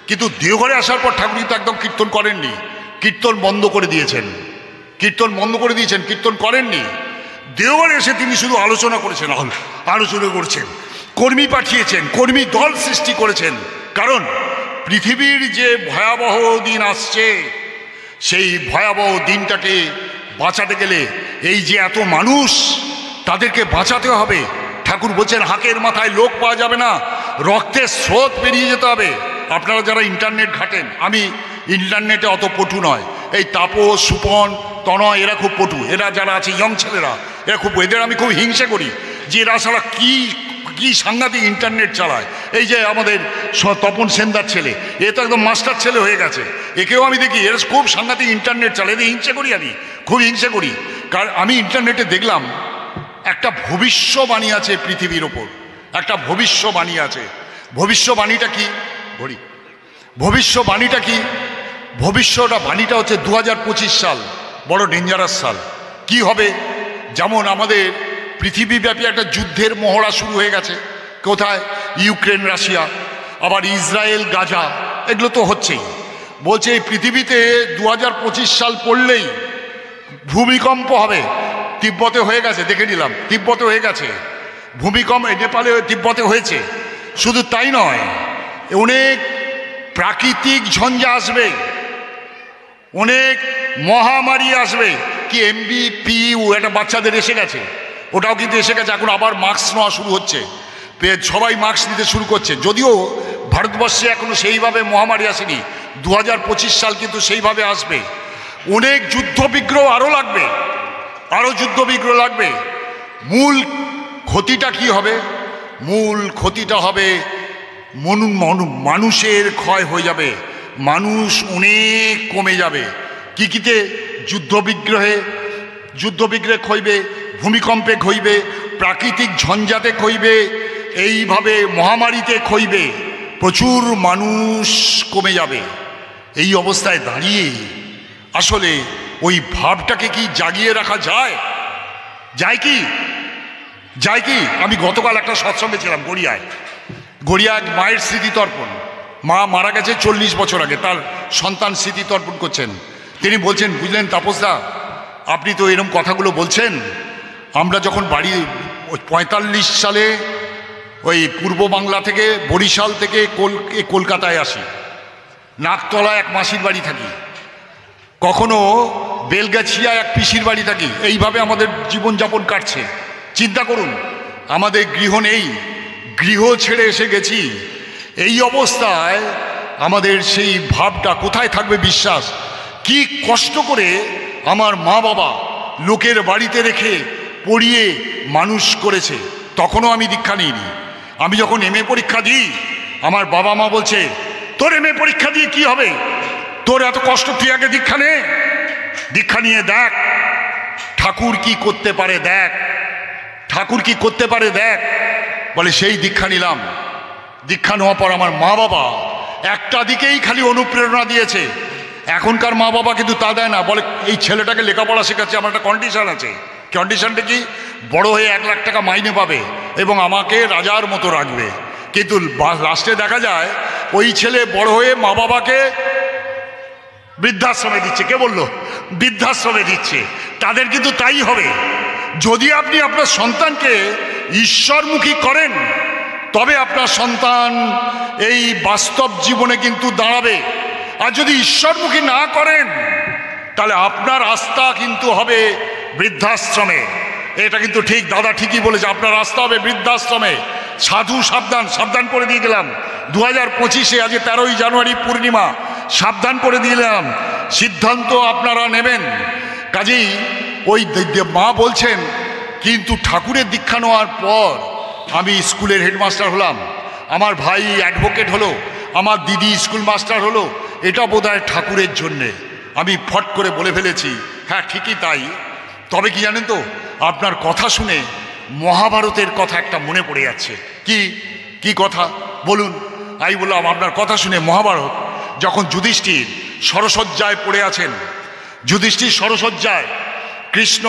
কিন্তু দেওঘরে আসার পর ঠাকুর কিন্তু একদম কীর্তন করেননি, কীর্তন বন্ধ করে দিয়েছেন, কীর্তন বন্ধ করে দিয়েছেন, কীর্তন করেননি। দেওঘরে এসে তিনি শুধু আলোচনা করেছেন, আলোচনা করছেন, কর্মী পাঠিয়েছেন, কর্মী দল সৃষ্টি করেছেন। কারণ পৃথিবীর যে ভয়াবহ দিন আসছে, সেই ভয়াবহ দিনটাকে বাঁচাতে গেলে এই যে এত মানুষ, তাদেরকে বাঁচাতে হবে। ঠাকুর বলছেন হাকের মাথায় লোক পাওয়া যাবে না, রক্তের স্রোত পেরিয়ে যেতে হবে। আপনারা যারা ইন্টারনেট ঘাটেন, আমি ইন্টারনেটে অত পটু নয়, এই তাপস, সুপন, তনয় এরা খুব পটু, এরা যারা আছে ইয়ং ছেলেরা এরা খুব, এদের আমি খুব হিংসে করি যে এরা সারা কি সাংঘাতিক ইন্টারনেট চালায়। এই যে আমাদের তপন সেনদার ছেলে, এ তো একদম মাস্টার ছেলে হয়ে গেছে, একেও আমি দেখি এরা খুব সাংঘাতিক ইন্টারনেট চালায়, এদের হিংসে করি, আমি খুব হিংসে করি। কারণ আমি ইন্টারনেটে দেখলাম একটা ভবিষ্যবাণী আছে পৃথিবীর ওপর, একটা ভবিষ্যবাণী আছে। ভবিষ্যবাণীটা কি বলি, ভবিষ্যবাণীটা কি? ভবিষ্যবাণীটা হচ্ছে 2025 সাল বড় ডেঞ্জারাস সাল। কি হবে? যেমন আমাদের পৃথিবীব্যাপী একটা যুদ্ধের মহড়া শুরু হয়ে গেছে। কোথায়? ইউক্রেন রাশিয়া, আবার ইসরায়েল গাজা, এগুলো তো হচ্ছেই। বলছে এই পৃথিবীতে 2025 সাল পড়লেই ভূমিকম্প হবে। তিব্বতে হয়ে গেছে, দেখে নিলাম, তিব্বতে হয়ে গেছে ভূমিকম্প, নেপালে তিব্বতে হয়েছে। শুধু তাই নয়, অনেক প্রাকৃতিক ঝঞ্ঝা আসবে, অনেক মহামারী আসবে। কি MBPU একটা বাচ্চাদের এসে গেছে, ওটাও কিন্তু এসে গেছে। এখন আবার মাস্ক নেওয়া শুরু হচ্ছে, সবাই মাস্ক নিতে শুরু করছে। যদিও ভারতবর্ষে এখনো সেইভাবে মহামারী আসেনি, 2025 সাল কিন্তু সেইভাবে আসবে। অনেক যুদ্ধ বিগ্রহ আরও লাগবে, আরও যুদ্ধ বিগ্রহ লাগবে। মূল ক্ষতিটা কি হবে? মূল ক্ষতিটা হবে মানুষের ক্ষয় হয়ে যাবে, মানুষ অনেক কমে যাবে। কিতে? যুদ্ধবিগ্রহে ক্ষইবে, ভূমিকম্পে ক্ষইবে, প্রাকৃতিক ঝঞ্ঝাতে ক্ষইবে, এইভাবে মহামারীতে ক্ষইবে, প্রচুর মানুষ কমে যাবে। এই অবস্থায় দাঁড়িয়ে আসলে ওই ভাবটাকে কি জাগিয়ে রাখা যায়? যায় কি? যায় কি? আমি গতকাল একটা সৎসঙ্গে ছিলাম গড়িয়ায়, গড়িয়া এক মায়ের স্মৃতিতর্পণ। মা মারা গেছে 40 বছর আগে, তার সন্তান স্মৃতিতর্পণ করছেন। তিনি বলছেন, বুঝলেন তাপসদা, আপনি তো এরকম কথাগুলো বলছেন, আমরা যখন বাড়ি 45 সালে ওই পূর্ব বাংলা থেকে, বরিশাল থেকে কলকাতায় আসি, নাকতলা এক মাসির বাড়ি থাকি, কখনো বেলগাছিয়া এক পিসির বাড়ি থাকি, এইভাবে আমাদের জীবনযাপন কাটছে। চিন্তা করুন, আমাদের গৃহ নেই, গৃহ ছেড়ে এসে গেছি। এই অবস্থায় আমাদের সেই ভাবটা কোথায় থাকবে? বিশ্বাস। কি কষ্ট করে আমার মা বাবা লোকের বাড়িতে রেখে পড়িয়ে মানুষ করেছে। তখনও আমি দীক্ষা নিইনি। আমি যখন MA পরীক্ষা দিই, আমার বাবা মা বলছে, তোর MA পরীক্ষা দিয়ে কি হবে, তোর এত কষ্ট, তুই আগে দীক্ষা নে, দীক্ষা নিয়ে দেখ ঠাকুর কি করতে পারে, দেখ ঠাকুর কি করতে পারে, দেখ। বলে সেই দীক্ষা নিলাম। দীক্ষা নেওয়ার পর আমার মা বাবা একটা দিকেই খালি অনুপ্রেরণা দিয়েছে। এখনকার মা বাবা কিন্তু তা দেয় না, বলে এই ছেলেটাকে লেখাপড়া শেখাচ্ছে, আমার একটা কন্ডিশন আছে। কন্ডিশনটা কি? বড় হয়ে 1 লাখ টাকা মাইনে পাবে এবং আমাকে রাজার মতো রাখবে। কিন্তু লাস্টে দেখা যায় ওই ছেলে বড় হয়ে মা বাবাকে বৃদ্ধাশ্রমে দিচ্ছে। কে বললো? বৃদ্ধাশ্রমে দিচ্ছে। তাদের কিন্তু তাই হবে। যদি আপনি আপনার সন্তানকে ঈশ্বরমুখী করেন, তবে আপনার সন্তান এই বাস্তব জীবনে কিন্তু দাঁড়াবে। আর যদি ঈশ্বরমুখী না করেন, তাহলে আপনার আস্থা কিন্তু হবে বৃদ্ধাশ্রমে। এটা কিন্তু ঠিক, দাদা ঠিকই বলেছে, আপনার আস্থা হবে বৃদ্ধাশ্রমে। সাধু সাবধান, সাবধান করে দিয়ে গেলাম। 2025-এ আজ 13ই জানুয়ারি পূর্ণিমা, সাবধান করে দিলাম, সিদ্ধান্ত আপনারা নেবেন। কাজেই ওই মা বলছেন, কিন্তু ঠাকুরের দীক্ষা নেওয়ার পর আমি স্কুলের হেডমাস্টার হলাম, আমার ভাই অ্যাডভোকেট হলো, আমার দিদি স্কুল মাস্টার হলো, এটা বোধহয় ঠাকুরের জন্যে। আমি ফট করে বলে ফেলেছি, হ্যাঁ ঠিকই তাই। তবে কি জানেন তো, আপনার কথা শুনে মহাভারতের কথা একটা মনে পড়ে যাচ্ছে। কি কথা বলুন? আমি বললাম, আপনার কথা শুনে মহাভারত, যখন যুধিষ্ঠির সরসজ্জায় পড়ে আছেন, যুধিষ্ঠির সরসজ্জায়, কৃষ্ণ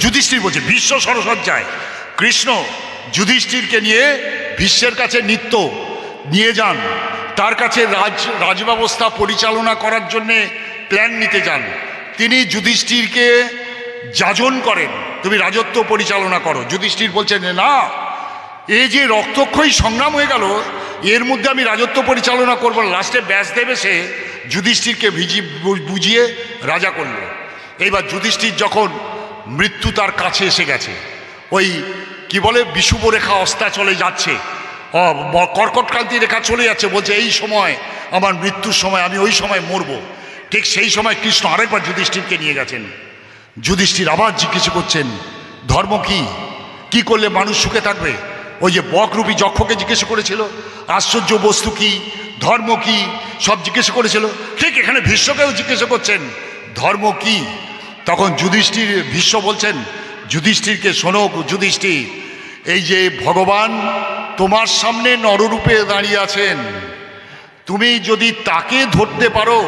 যুধিষ্ঠির বলছে ভীষ্ম সরসজ্জায়, কৃষ্ণ যুধিষ্ঠিরকে নিয়ে ভীষ্মের কাছে নিয়ে যান। তার কাছে রাজব্যবস্থা পরিচালনা করার জন্যে প্ল্যান নিতে যান। তিনি যুধিষ্ঠিরকে যাজন করেন, তুমি রাজত্ব পরিচালনা করো। যুধিষ্ঠির বলছেন না, এই যে রক্তক্ষয়ী সংগ্রাম হয়ে গেল, এর মধ্যে আমি রাজত্ব পরিচালনা করবো না। লাস্টে ব্যাসদেব এসে যুধিষ্ঠিরকে বুঝিয়ে রাজা করল। এইবার যুধিষ্ঠির যখন মৃত্যু তার কাছে এসে গেছে, ওই কি বলে বিষুব রেখা অস্তাচলে যাচ্ছে, কর্কটক্রান্তি রেখা চলে যাচ্ছে, বলছে এই সময় আমার মৃত্যুর সময়, আমি ওই সময় মরব। ঠিক সেই সময় কৃষ্ণ আরেকবার যুধিষ্ঠিরকে নিয়ে গেছেন। যুধিষ্ঠির আবার জিজ্ঞেস করছেন ধর্ম কি, কি করলে মানুষ সুখে থাকবে। ওই যে বকরূপী যক্ষকে জিজ্ঞেস করেছিল আশ্চর্য বস্তু কি, ধর্ম কি, সব জিজ্ঞেস করেছিল। ঠিক এখানে ভীষ্মকেও জিজ্ঞেস করছেন ধর্ম কি। তখন যুধিষ্ঠির, ভীষ্ম বলছেন যুধিষ্ঠিরকে, শোনো যুধিষ্ঠির, এই যে ভগবান তোমার সামনে নররূপে দাঁড়িয়ে আছেন, তুমি যদি তাকে ধরতে পারো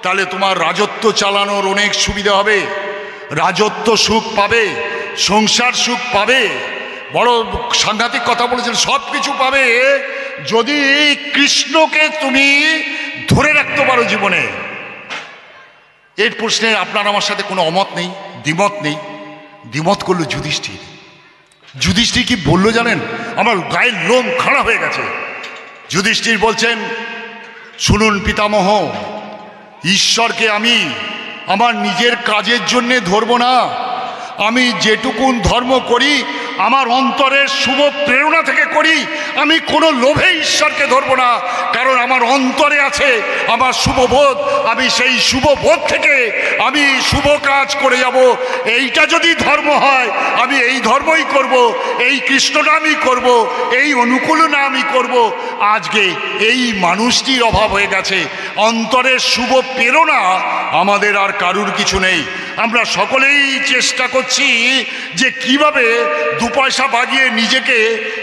তাহলে তোমার রাজত্ব চালানোর অনেক সুবিধা হবে, রাজত্ব সুখ পাবে, সংসার সুখ পাবে। বড় সাংঘাতিক কথা বলেছেন, সব কিছু পাবে যদি কৃষ্ণকে তুমি ধরে রাখতে পারো জীবনে। এর প্রশ্নে আপনার আমার সাথে কোনো অমত নেই, দ্বিমত নেই। দ্বিমত করলো যুধিষ্ঠির। যুধিষ্ঠির কি বললো জানেন? আমার গায়ের লোম খাড়া হয়ে গেছে। যুধিষ্ঠির বলছেন, শুনুন পিতামহ, ঈশ্বরকে আমি আমার নিজের কাজের জন্যে ধরবো না। আমি যেটুকুন ধর্ম করি আমার অন্তরের শুভ প্রেরণা থেকে করি। আমি কোনো লোভে ঈশ্বরকে ধরবো না, কারণ আমার অন্তরে আছে আমার শুভবোধ। আমি সেই শুভবোধ থেকে আমি শুভ কাজ করে যাব। এইটা যদি ধর্ম হয় আমি এই ধর্মই করব, এই কৃষ্ণটা আমি করব, এই অনুকূলনা আমি করব। আজকে এই মানুষটির অভাব হয়ে গেছে, অন্তরের শুভ প্রেরণা আমাদের আর কারুর কিছু নেই। আমরা সকলেই চেষ্টা করছি যে কিভাবে দু পয়সা বাগিয়ে নিজেকে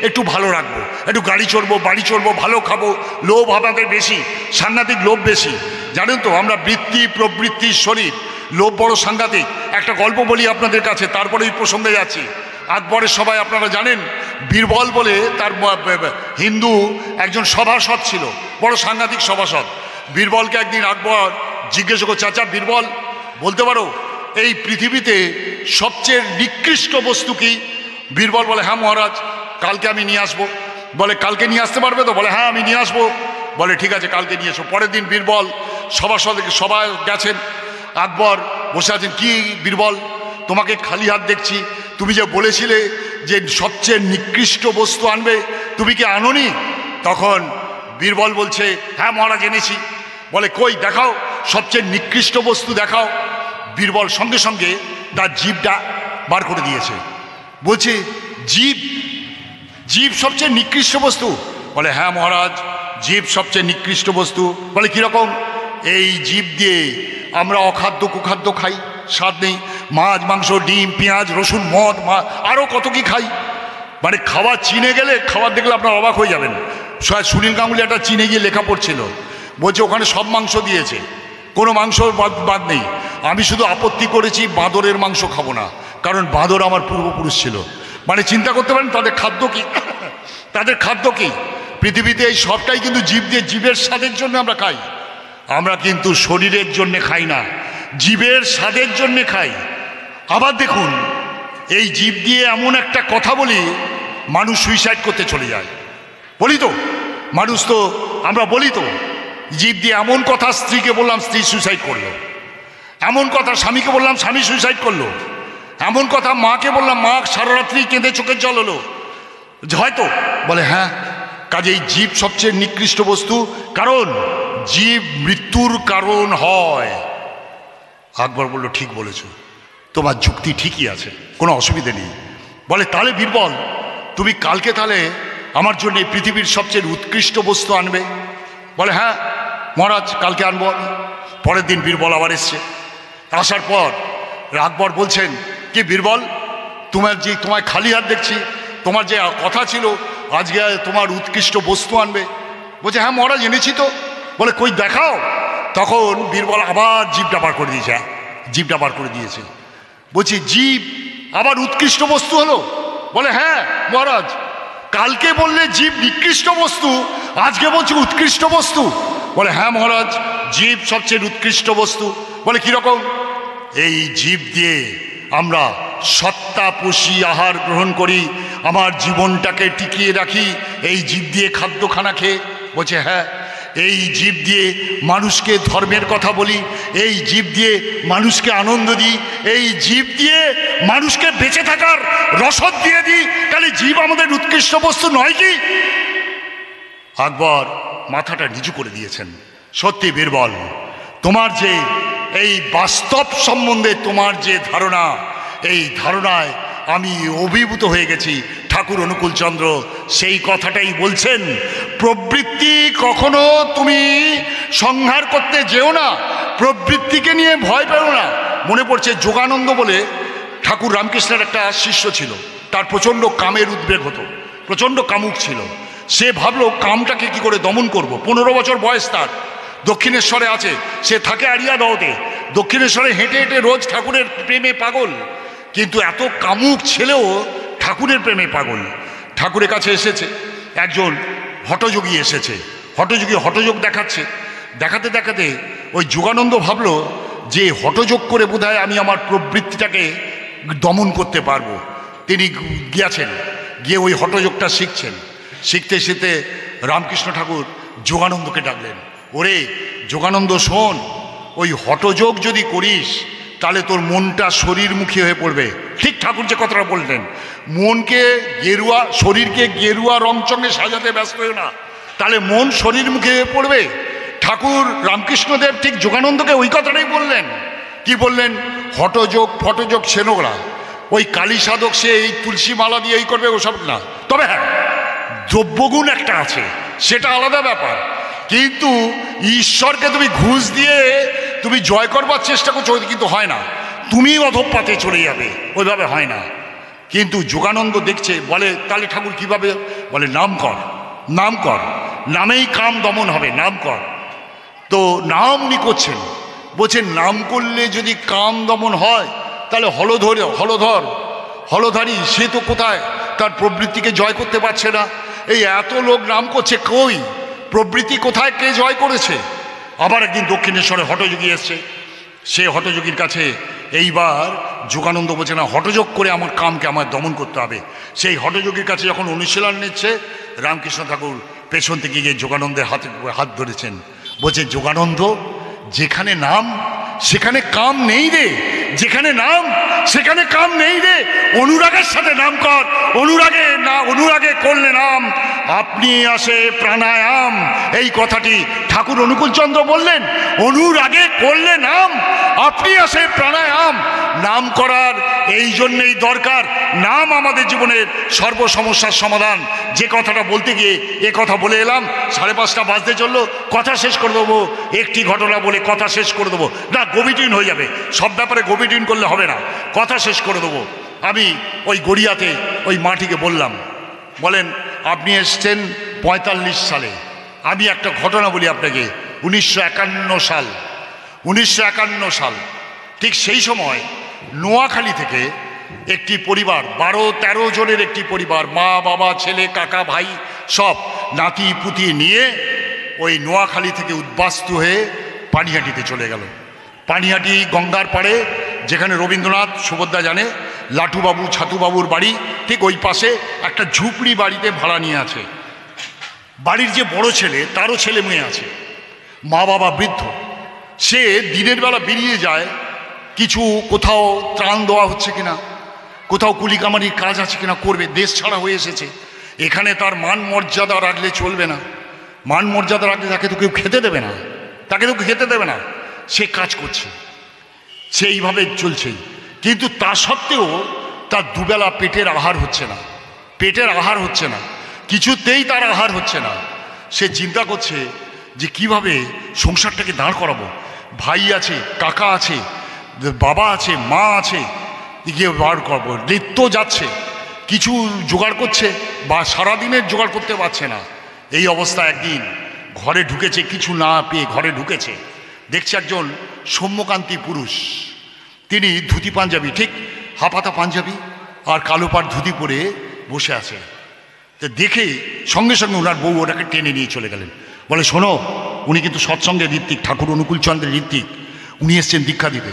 একটু ভালো রাখবো, একটু গাড়ি চড়বো, বাড়ি চড়বো, ভালো খাবো। লোভ আমাদের বেশি, সাংঘাতিক লোভ বেশি। জানেন তো, আমরা বৃত্তি প্রবৃত্তির শরীর, লোভ বড় সাংঘাতিক। একটা গল্প বলি আপনাদের কাছে, তারপরে এই প্রসঙ্গে যাচ্ছি। আকবরের সবাই আপনারা জানেন, বীরবল বলে তার হিন্দু একজন সভাসদ ছিল, বড় সাংঘাতিক সভাসদ। বীরবলকে একদিন আকবর জিজ্ঞেস করছে, আচ্ছা বীরবল, বলতে পারো এই পৃথিবীতে সবচেয়ে নিকৃষ্ট বস্তু কি? বীরবল বলে, হ্যাঁ মহারাজ, কালকে আমি নিয়ে আসবো। বলে, কালকে নিয়ে আসতে পারবে তো? বলে, হ্যাঁ আমি নিয়ে আসবো। বলে, ঠিক আছে, কালকে নিয়ে এসো। পরের দিন বীরবল সবাই গেছেন, আকবর বসে আছেন। কি বীরবল, তোমাকে খালি হাত দেখছি, তুমি যে বলেছিলে যে সবচেয়ে নিকৃষ্ট বস্তু আনবে, তুমি কি আনোনি? তখন বীরবল বলছে, হ্যাঁ মহারাজ এনেছি। বলে, কই দেখাও, সবচেয়ে নিকৃষ্ট বস্তু দেখাও। বীরবল সঙ্গে সঙ্গে তার জিভটা বার করে দিয়েছে। বলছে, জীব সবচেয়ে নিকৃষ্ট বস্তু? বলে, হ্যাঁ মহারাজ, জীব সবচেয়ে নিকৃষ্ট বস্তু। বলে, কীরকম? এই জীব দিয়ে আমরা অখাদ্য কুখাদ্য খাই, স্বাদ নেই, মাছ মাংস ডিম পেঁয়াজ রসুন মদ আরও কত কি খাই। মানে খাওয়া চিনে গেলে, খাবার দেখলে আপনার অবাক হয়ে যাবেন। সুনীল গাঙ্গুলি একটা চীনে গিয়ে লেখা পড়ছিল, বলছে ওখানে সব মাংস দিয়েছে, কোনো মাংস বাদ নেই। আমি শুধু আপত্তি করেছি বাঁদরের মাংস খাবো না, কারণ বাঁদর আমার পূর্বপুরুষ ছিল। মানে চিন্তা করতে পারেন তাদের খাদ্য কি, তাদের খাদ্য কি। পৃথিবীতে এই সবটাই কিন্তু জীব দিয়ে, জীবের স্বাদের জন্য আমরা খাই। আমরা কিন্তু শরীরের জন্য খাই না, জীবের স্বাদের জন্য খাই। আবার দেখুন, এই জীব দিয়ে এমন একটা কথা বলি, মানুষ সুইসাইড করতে চলে যায়। বলি তো, মানুষ তো, আমরা বলি তো, জীব দিয়ে এমন কথা, স্ত্রীকে বললাম স্ত্রী সুইসাইড করলো, এমন কথা স্বামীকে বললাম স্বামী সুইসাইড করলো, এমন কথা মাকে বললাম মা সারা রাত্রি কেঁদে চোখের জল হলো। হয়তো বলে, হ্যাঁ, কাজেই জীব সবচেয়ে নিকৃষ্ট বস্তু, কারণ জীব মৃত্যুর কারণ হয়। আকবর বলল, ঠিক বলেছ, তোমার যুক্তি ঠিকই আছে, কোনো অসুবিধে নেই। বলে, তাহলে বীরবল, তুমি কালকে তাহলে আমার জন্য এই পৃথিবীর সবচেয়ে উৎকৃষ্ট বস্তু আনবে? বলে, হ্যাঁ মহারাজ, কালকে আনবো আমি। পরের দিন বীরবল আবার এসছে। আসার পর আকবর বলছেন, কি বীরবল, তোমায় খালি হাত দেখছি, তোমার যে কথা ছিল আজকে তোমার উৎকৃষ্ট বস্তু আনবে। বলছে, হ্যাঁ মহারাজ এনেছি তো। বলে, কই দেখাও। তখন বীরবল আবার জিভটা বার করে দিয়েছে, জিভটা বার করে দিয়েছে। বলছি, জীব আবার উৎকৃষ্ট বস্তু হলো? বলে, হ্যাঁ মহারাজ, কালকে বললে জীব নিকৃষ্ট বস্তু, আজকে বলছি উৎকৃষ্ট বস্তু। বলে হ্যাঁ মহারাজ, জীব সবচেয়ে উৎকৃষ্ট বস্তু। বলে কীরকম? এই জীব দিয়ে আমরা সত্তা পুষি, আহার গ্রহণ করি, আমার জীবনটাকে টিকিয়ে রাখি এই জীব দিয়ে খাদ্য খানা খেয়ে। বলছে হ্যাঁ, এই জীব দিয়ে মানুষকে ধর্মের কথা বলি, এই জীব দিয়ে মানুষকে আনন্দ দিই, এই জীব দিয়ে মানুষকে বেঁচে থাকার রসদ দিয়ে দিই। তাহলে জীব আমাদের উৎকৃষ্ট বস্তু নয় কি? আকবর মাথাটা নিচু করে দিয়েছেন। সত্যি বীরবল, তোমার যে এই বাস্তব সম্বন্ধে তোমার যে ধারণা, এই ধারণায় আমি অভিভূত হয়ে গেছি। ঠাকুর অনুকূলচন্দ্র সেই কথাটাই বলছেন, প্রবৃত্তি কখনো তুমি সংহার করতে যেও না, প্রবৃত্তিকে নিয়ে ভয় পেও না। মনে পড়ছে যোগানন্দ বলে ঠাকুর রামকৃষ্ণের একটা শিষ্য ছিল, তার প্রচণ্ড কামের উদ্বেগ হতো, প্রচণ্ড কামুক ছিল। সে ভাবলো কামটাকে কি করে দমন করব। 15 বছর বয়স তার, দক্ষিণেশ্বরে আছে, সে থাকে আড়িয়াদহতে, দক্ষিণেশ্বরে হেঁটে হেঁটে রোজ ঠাকুরের প্রেমে পাগল। কিন্তু এত কামুক ছেলেও ঠাকুরের প্রেমে পাগল। ঠাকুরের কাছে এসেছে একজন হঠযোগী, এসেছে হঠযোগী, হঠযোগ দেখাচ্ছে। দেখাতে দেখাতে ওই যোগানন্দ ভাবলো যে হঠযোগ করে বোধহয় আমি আমার প্রবৃত্তিটাকে দমন করতে পারবো। তিনি গিয়েছেন, গিয়ে ওই হঠযোগটা শিখছেন। শিখতে শিখতে রামকৃষ্ণ ঠাকুর যোগানন্দকে ডাকলেন, ওরে যোগানন্দ শোন, ওই হঠযোগ যদি করিস তাহলে তোর মনটা শরীরমুখী হয়ে পড়বে। ঠিক ঠাকুর যে কথাটা বললেন, মনকে গেরুয়া, শরীরকে গেরুয়া রংচঙে সাজাতে ব্যস্ত হও না, তাহলে মন শরীরমুখী হয়ে পড়বে। ঠাকুর রামকৃষ্ণদেব ঠিক যোগানন্দকে ওই কথাটাই বললেন। কি বললেন? হঠযোগ ফটযোগ সেনোগরা, ওই কালী সাধক সে এই তুলসী মালা দিয়ে এই করবে ওসব না। তবে হ্যাঁ, দ্রব্যগুণ একটা আছে, সেটা আলাদা ব্যাপার। কিন্তু ঈশ্বরকে তুমি ঘুষ দিয়ে তুমি জয় করবার চেষ্টা করছো, কিন্তু হয় না, তুমি অধঃপাতে চলে যাবে, ওইভাবে হয় না। কিন্তু যোগানন্দ দেখছে, বলে তাহলে ঠাকুর কিভাবে? বলে নাম কর, নাম কর, নামেই কাম দমন হবে, নাম কর। তো নাম উনি করছেন, বলছেন নাম করলে যদি কাম দমন হয় তাহলে হলধরী সে তো কোথায় তার প্রবৃত্তিকে জয় করতে পারছে না। এই এত লোক নাম করছে, কই প্রবৃত্তি কোথায়, কে জয় করেছে? আবার একদিন দক্ষিণেশ্বরে হঠযোগী এসছে, সে হঠযোগীর কাছে এইবার যোগানন্দ বলছে না, হঠযোগ করে আমার কামকে আমার দমন করতে হবে। সেই হঠযোগীর কাছে যখন অনুশীলন নিচ্ছে, রামকৃষ্ণ ঠাকুর পেছন থেকে গিয়ে যোগানন্দের হাত ধরেছেন। বলছে যোগানন্দ, যেখানে নাম সেখানে কাম নেই রে, যেখানে নাম সেখানে কাম নেই রে। অনুরাগের সাথে নাম কর, অনুরাগে করলে নাম, আপনি আসে প্রাণায়াম। এই কথাটি ঠাকুর অনুকূলচন্দ্র বললেন, অনুরাগে করলে নাম, আপনি আসে প্রাণায়াম। নাম করার এই জন্যেই দরকার, নাম আমাদের জীবনের সর্বসমস্যার সমাধান। যে কথাটা বলতে গিয়ে এ কথা বলে এলাম, 5:30 বাজতে চললো, কথা শেষ করে দেবো, একটি ঘটনা বলে কথা শেষ করে দেবো না, গভীরহীন হয়ে যাবে, সব ব্যাপারে গভীরহীন করলে হবে না, কথা শেষ করে দেবো। আমি ওই গড়িয়াতে ওই মাটিকে বললাম, বলেন আপনি এসছেন 45 সালে। আমি একটা ঘটনা বলি আপনাকে, 1951 সাল, ঠিক সেই সময় নোয়াখালী থেকে একটি পরিবার, 12-13 জনের একটি পরিবার, মা বাবা ছেলে কাকা ভাই সব নাতি পুতি নিয়ে ওই নোয়াখালী থেকে উদ্বাস্তু হয়ে পানিহাটিতে চলে গেল। পানিহাটি গঙ্গার পাড়ে, যেখানে রবীন্দ্রনাথ, সুভদ্রা জানে, লাটুবাবু ছাতুবাবুর বাড়ি, ঠিক ওই পাশে একটা ঝুপড়ি বাড়িতে ভাড়া নিয়ে আছে। বাড়ির যে বড় ছেলে, তারও ছেলে মেয়ে আছে, মা বাবা বৃদ্ধ। সে দিনের বেলা বেরিয়ে যায়, কিছু কোথাও ত্রাণ দেওয়া হচ্ছে কিনা, কোথাও কুলিকামারির কাজ আছে কিনা করবে, দেশ ছাড়া হয়ে এসেছে। এখানে তার মান মর্যাদা রাখলে চলবে না, মান মর্যাদা রাখলে তাকে তো কেউ খেতে দেবে না, সে কাজ করছে, সে এইভাবে চলছেই। কিন্তু তা সত্ত্বেও তার দুবেলা পেটের আহার হচ্ছে না, কিছুতেই তার আহার হচ্ছে না। সে চিন্তা করছে যে কিভাবে সংসারটাকে দাঁড় করাবো। ভাই আছে, কাকা আছে, বাবা আছে, মা আছে, গিয়ে বার করবো, নিত্য যাচ্ছে, কিছু জোগাড় করছে বা সারাদিনের জোগাড় করতে পারছে না। এই অবস্থা একদিন ঘরে ঢুকেছে, কিছু না পেয়ে ঘরে ঢুকেছে, দেখছে একজন সৌম্যকান্তি পুরুষ, তিনি ধুতি পাঞ্জাবি, ঠিক হাফাতা পাঞ্জাবি আর কালো পাড় ধুতি পরে বসে আছে। তো দেখে সঙ্গে সঙ্গে ওনার বউ ওটাকে টেনে নিয়ে চলে গেলেন, বলে শোনো উনি কিন্তু সৎসঙ্গে ঋত্বিক, ঠাকুর অনুকূলচন্দ্রের ঋত্বিক, উনি এসছেন দীক্ষা দিতে।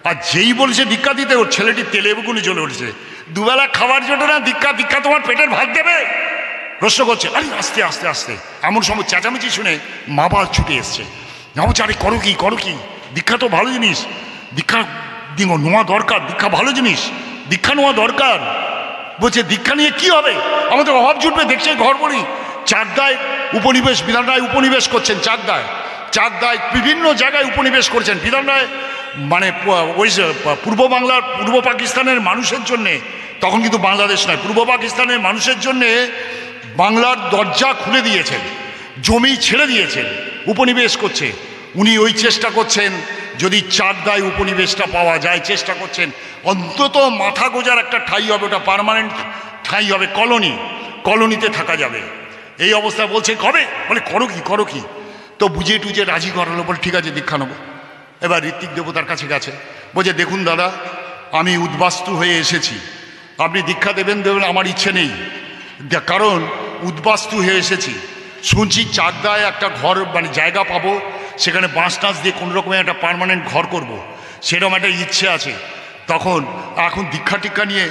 আর যেই বলছে দীক্ষা দিতে, ওর ছেলেটি তেলে বেগুনে জ্বলে উঠেছে, দুবেলা খাবার জন্য না, দীক্ষা দীক্ষা তোমার পেটের ভাত দেবে, প্রশ্ন করছে। আরে আস্তে আস্তে আস্তে, এমন সময় চেঁচামেচি শুনে মা বাবা ছুটে এসছে, বলছে আরে করো কি করো কি, দীক্ষা তো ভালো জিনিস, দীক্ষা নেওয়া দরকার, দীক্ষা ভালো জিনিস, দীক্ষা নেওয়া দরকার। বলছে দীক্ষা নিয়ে কি হবে, আমাদের অভাব জুটবে, দেখছে ঘর বলি চাকদায় উপনিবেশ, বিধান রায় উপনিবেশ করছেন চাকদায়, চাকদায় বিভিন্ন জায়গায় উপনিবেশ করছেন বিধান রায়, মানে ওই পূর্ব বাংলার, পূর্ব পাকিস্তানের মানুষের জন্যে, তখন কিন্তু বাংলাদেশ নয়, পূর্ব পাকিস্তানের মানুষের জন্যে বাংলার দরজা খুলে দিয়েছেন, জমি ছেড়ে দিয়েছেন, উপনিবেশ করছে। উনি ওই চেষ্টা করছেন যদি চাকদায় উপনিবেশটা পাওয়া যায়, চেষ্টা করছেন অন্তত মাথা গোজার একটা ঠাঁই হবে, ওটা পার্মানেন্ট ঠাঁই হবে, কলোনি, কলোনিতে থাকা যাবে। এই অবস্থায় বলছে কবে, বলে করো কি করো কি, তো বুঝে টুঝে রাজি করালো, বলে ঠিক আছে দীক্ষা নেবো। এবার ঋত্বিক দেবতার কাছে গেছে, বলছে দেখুন দাদা আমি উদ্বাস্তু হয়ে এসেছি, আপনি দীক্ষা দেবেন দেবেন আমার ইচ্ছে নেই, কারণ উদ্বাস্তু হয়ে এসেছি, শুনছি চাকদায় একটা ঘর মানে জায়গা পাবো, সেখানে বাঁশ টাঁশ দিয়ে কোনো রকমের একটা পার্মানেন্ট ঘর করব, সেরকম একটা ইচ্ছে আছে। তখন এখন দীক্ষা টিক্ষা নিয়ে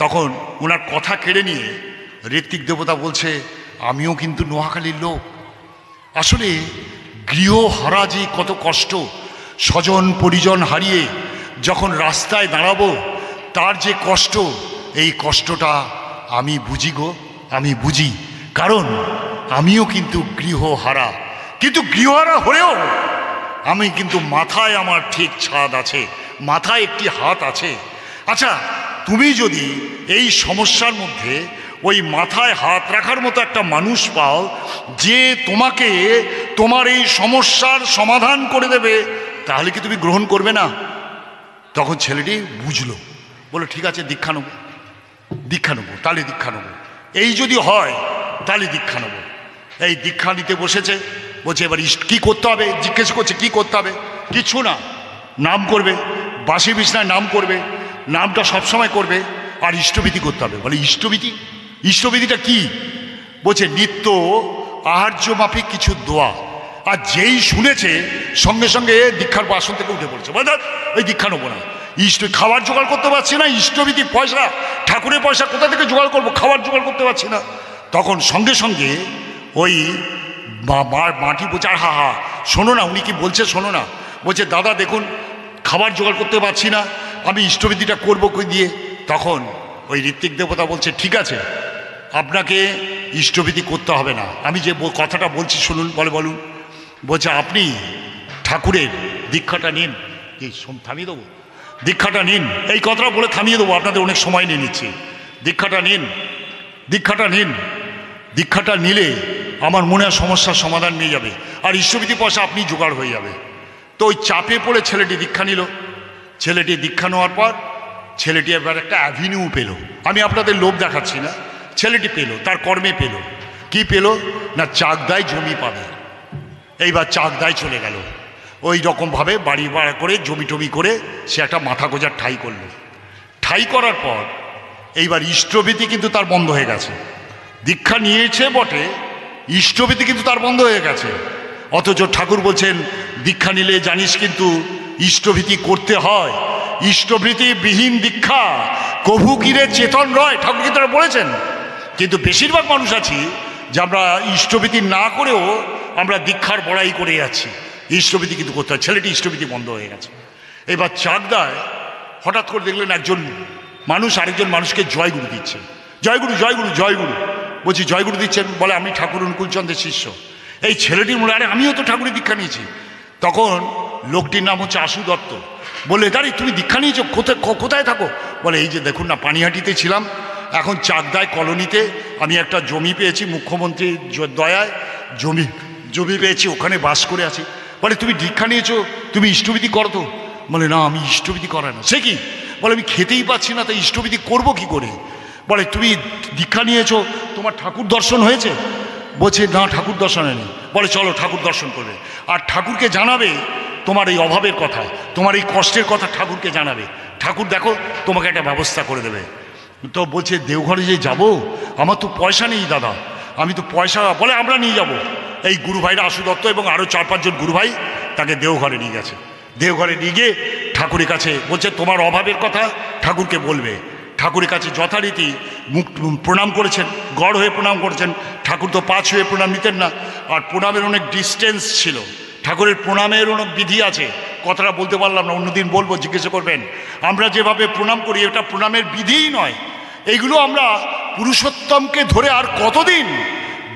তখন ওনার কথা কেড়ে নিয়ে ঋত্বিক দেবতা বলছে আমিও কিন্তু নোয়াখালীর লোক, আসলে গৃহহারা যে কত কষ্ট, স্বজন পরিজন হারিয়ে যখন রাস্তায় দাঁড়াবো তার যে কষ্ট, এই কষ্টটা আমি বুঝি গো, আমি বুঝি, কারণ আমিও কিন্তু গৃহহারা, কিন্তু গৃহহারা হয়েও আমি কিন্তু মাথায় আমার ঠিক ছাদ আছে, মাথায় একটি হাত আছে। আচ্ছা তুমি যদি এই সমস্যার মধ্যে ওই মাথায় হাত রাখার মতো একটা মানুষ পাও যে তোমাকে তোমার এই সমস্যার সমাধান করে দেবে, তাহলে কি তুমি গ্রহণ করবে না? তখন ছেলেটি বুঝলো, বলে ঠিক আছে দীক্ষা নেবো, দীক্ষা নেবো, তাহলে দীক্ষা নেবো, এই যদি হয় তাহলে দীক্ষা নেবো। এই দীক্ষা নিতে বসেছে, বলছে এবার কী করতে হবে, জিজ্ঞেস করছে কী করতে হবে, কিছু না, নাম করবে, বাসি বিছনায় নাম করবে, নামটা সবসময় করবে, আর ইষ্টবিধি করতে হবে। বলে ইষ্টবিধি, ইষ্টবিধিটা কি? বলছে নিত্য আহার্য মাফিক কিছু দোয়া। আর যেই শুনেছে সঙ্গে সঙ্গে দীক্ষার বাসন থেকে উঠে পড়ছে, বলে ওই দীক্ষা নেবো না, খাবার জোগাড় করতে পারছি না, ইষ্টবিধি পয়সা, ঠাকুরের পয়সা কোথা থেকে জোগাড় করবো, খাবার জোগাড় করতে পারছি না। তখন সঙ্গে সঙ্গে ওই মাটি বলছে, আর হা শোনো না, উনি কি বলছে শোনো না, বলছে দাদা দেখুন খাবার জোগাড় করতে পারছি না, আমি ইষ্টবিধিটা করবো কই দিয়ে। তখন ওই ঋত্বিক দেবতা বলছে ঠিক আছে আপনাকে ইষ্টবিধি করতে হবে না, আমি যে কথাটা বলছি শুনুন। বলে বলুন। বলছে আপনি ঠাকুরের দীক্ষাটা নিন। এই থামিয়ে দেবো, দীক্ষাটা নিন, এই কথাটা বলে থামিয়ে দেবো, আপনাদের অনেক সময় নিয়ে নিচ্ছি। দীক্ষাটা নিন, দীক্ষাটা নিন, দীক্ষাটা নিলে আমার মনে হয় সমস্যার সমাধান নিয়ে যাবে, আর ইষ্টবিধি পয়সা আপনি জোগাড় হয়ে যাবে। তো ওই চাপে পড়ে ছেলেটি দীক্ষা নিল। ছেলেটি দীক্ষা নেওয়ার পর ছেলেটি এবার একটা অ্যাভিনিউ পেল, আমি আপনাদের লোভ দেখাচ্ছি না, ছেলেটি পেল, তার কর্মে পেল। কি পেল না, চাকদায় জমি পাবে। এইবার চাকদায় চলে গেল, ওই রকমভাবে বাড়ি ভাড়া করে জমি টমি করে সে একটা মাথা গোজার ঠাঁই করলো। ঠাঁই করার পর এইবার ইষ্টবিধি কিন্তু তার বন্ধ হয়ে গেছে। দীক্ষা নিয়েছে বটে, ইষ্টবিধি কিন্তু তার বন্ধ হয়ে গেছে। অথচ ঠাকুর বলছেন দীক্ষা নিলে জানিস কিন্তু ইষ্টভীতি করতে হয়, ইষ্টভীতি বিহীন দীক্ষা কভু কিরে চেতন রয়, ঠাকুর কিন্তু তারা বলেছেন। কিন্তু বেশিরভাগ মানুষ আছি যে আমরা ইষ্টভীতি না করেও আমরা দীক্ষার বড়াই করে যাচ্ছি, ইষ্টভীতি কিন্তু করতে হয়। ছেলেটি ইষ্টভীতি বন্ধ হয়ে গেছে। এবার চাকদায় হঠাৎ করে দেখলেন একজন মানুষ আরেকজন মানুষকে জয়গুরু দিচ্ছে, জয়গুরু জয়গুরু জয়গুরু। বলছি জয়গুরু দিচ্ছেন, বলে আমি ঠাকুর অনুকূলচন্দ্রের শিষ্য। এই ছেলেটির মনে আরে আমিও তো ঠাকুরের দীক্ষা নিয়েছি। তখন লোকটির নাম হচ্ছে আশু দত্ত। বলে দাঁড়ি তুমি দীক্ষা নিয়েছো, কোথায় থাকো? বলে এই যে দেখুন না, পানিহাটিতে ছিলাম, এখন চাকদায় কলোনিতে আমি একটা জমি পেয়েছি, মুখ্যমন্ত্রীর দয়ায় জমি পেয়েছি, ওখানে বাস করে আছি। বলে তুমি দীক্ষা নিয়েছো, তুমি ইষ্টবিধি করো তো? বলে না আমি ইষ্টবিধি করাই না। সে কি? বলে আমি খেতেই পাচ্ছি না, তাই ইষ্টবিধি করবো কি করে? বলে তুমি দীক্ষা নিয়েছো, তোমার ঠাকুর দর্শন হয়েছে? বলছে না ঠাকুর দর্শন হয়নি। বলে চলো ঠাকুর দর্শন করবে, আর ঠাকুরকে জানাবে তোমার এই অভাবের কথা, তোমার এই কষ্টের কথা ঠাকুরকে জানাবে, ঠাকুর দেখো তোমাকে একটা ব্যবস্থা করে দেবে। তো বলছে দেওঘরে যে যাবো, আমার তো পয়সা নেই দাদা, আমি তো পয়সা বলে আমরা নিয়ে যাব। এই গুরু ভাইরা আশু দত্ত এবং আরও 4-5 জন গুরু ভাই তাকে দেওঘরে নিয়ে গেছে। দেওঘরে নিয়ে গিয়ে ঠাকুরের কাছে বলছে তোমার অভাবের কথা ঠাকুরকে বলবে। ঠাকুরের কাছে যথারীতি মুখ প্রণাম করেছেন, গড় হয়ে প্রণাম করেছেন। ঠাকুর তো পা ছুঁয়ে প্রণাম নিতেন না, আর প্রণামের অনেক ডিস্টেন্স ছিল। ঠাকুরের প্রণামের অনেক বিধি আছে, কথাটা বলতে পারলাম না, অন্যদিন বলবো, জিজ্ঞেস করবেন। আমরা যেভাবে প্রণাম করি এটা প্রণামের বিধিই নয়। এইগুলো আমরা পুরুষোত্তমকে ধরে আর কতদিন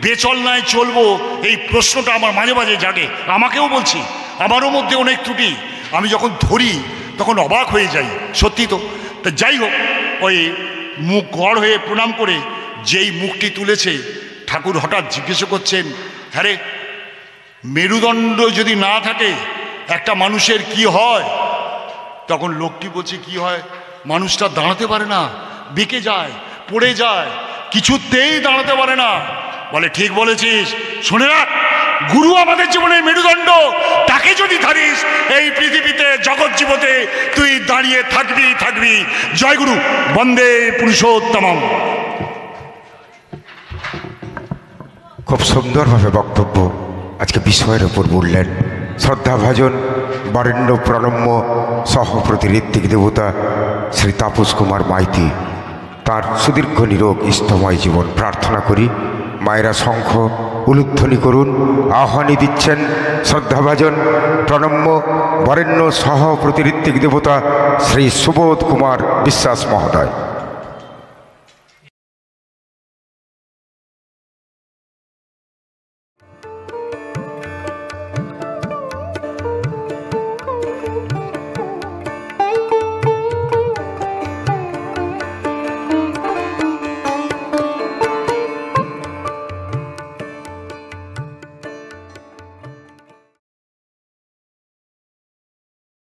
বেচলনায় চলবো, এই প্রশ্নটা আমার মাঝে মাঝে জাগে। আমাকেও বলছি, আমারও মধ্যে অনেক ত্রুটি। আমি যখন ধরি তখন অবাক হয়ে যাই, সত্যি তো। তা যাই হোক, ওই মুখ গড় হয়ে প্রণাম করে যেই মুখটি তুলেছে, ঠাকুর হঠাৎ জিজ্ঞেস করছেন, হ্যাঁ রে, মেরুদণ্ড যদি না থাকে একটা মানুষের কি হয়? তখন লোকটি বলছে, কি হয়? মানুষটা দাঁড়াতে পারে না, বেঁকে যায়, পড়ে যায়, কিছুতেই দাঁড়াতে পারে না। বলে ঠিক বলেছিস, শুনে রাখ, গুরু আমাদের জীবনের মেরুদণ্ড। তাকে যদি ধরিস এই পৃথিবীতে, জগৎ জীবতে তুই দাঁড়িয়ে থাকবি থাকবি। জয় গুরু, বন্দে পুরুষোত্তমম। খুব সুন্দরভাবে বক্তব্য আজকে বিষয়ের ওপর বললেন শ্রদ্ধাভাজন বরেণ্য প্রণম্য সহপ্রতি ঋত্বিক দেবতা শ্রী তাপস কুমার মাইতি। তার সুদীর্ঘ নিরোগ স্থময় জীবন প্রার্থনা করি। মায়েরা শঙ্খ উলুধ্বনি করুন। আহ্বানি দিচ্ছেন শ্রদ্ধাভাজন প্রণম্য বরেণ্য সহপ্রতি ঋত্বিক দেবতা শ্রী সুবোধ কুমার বিশ্বাস মহোদয়।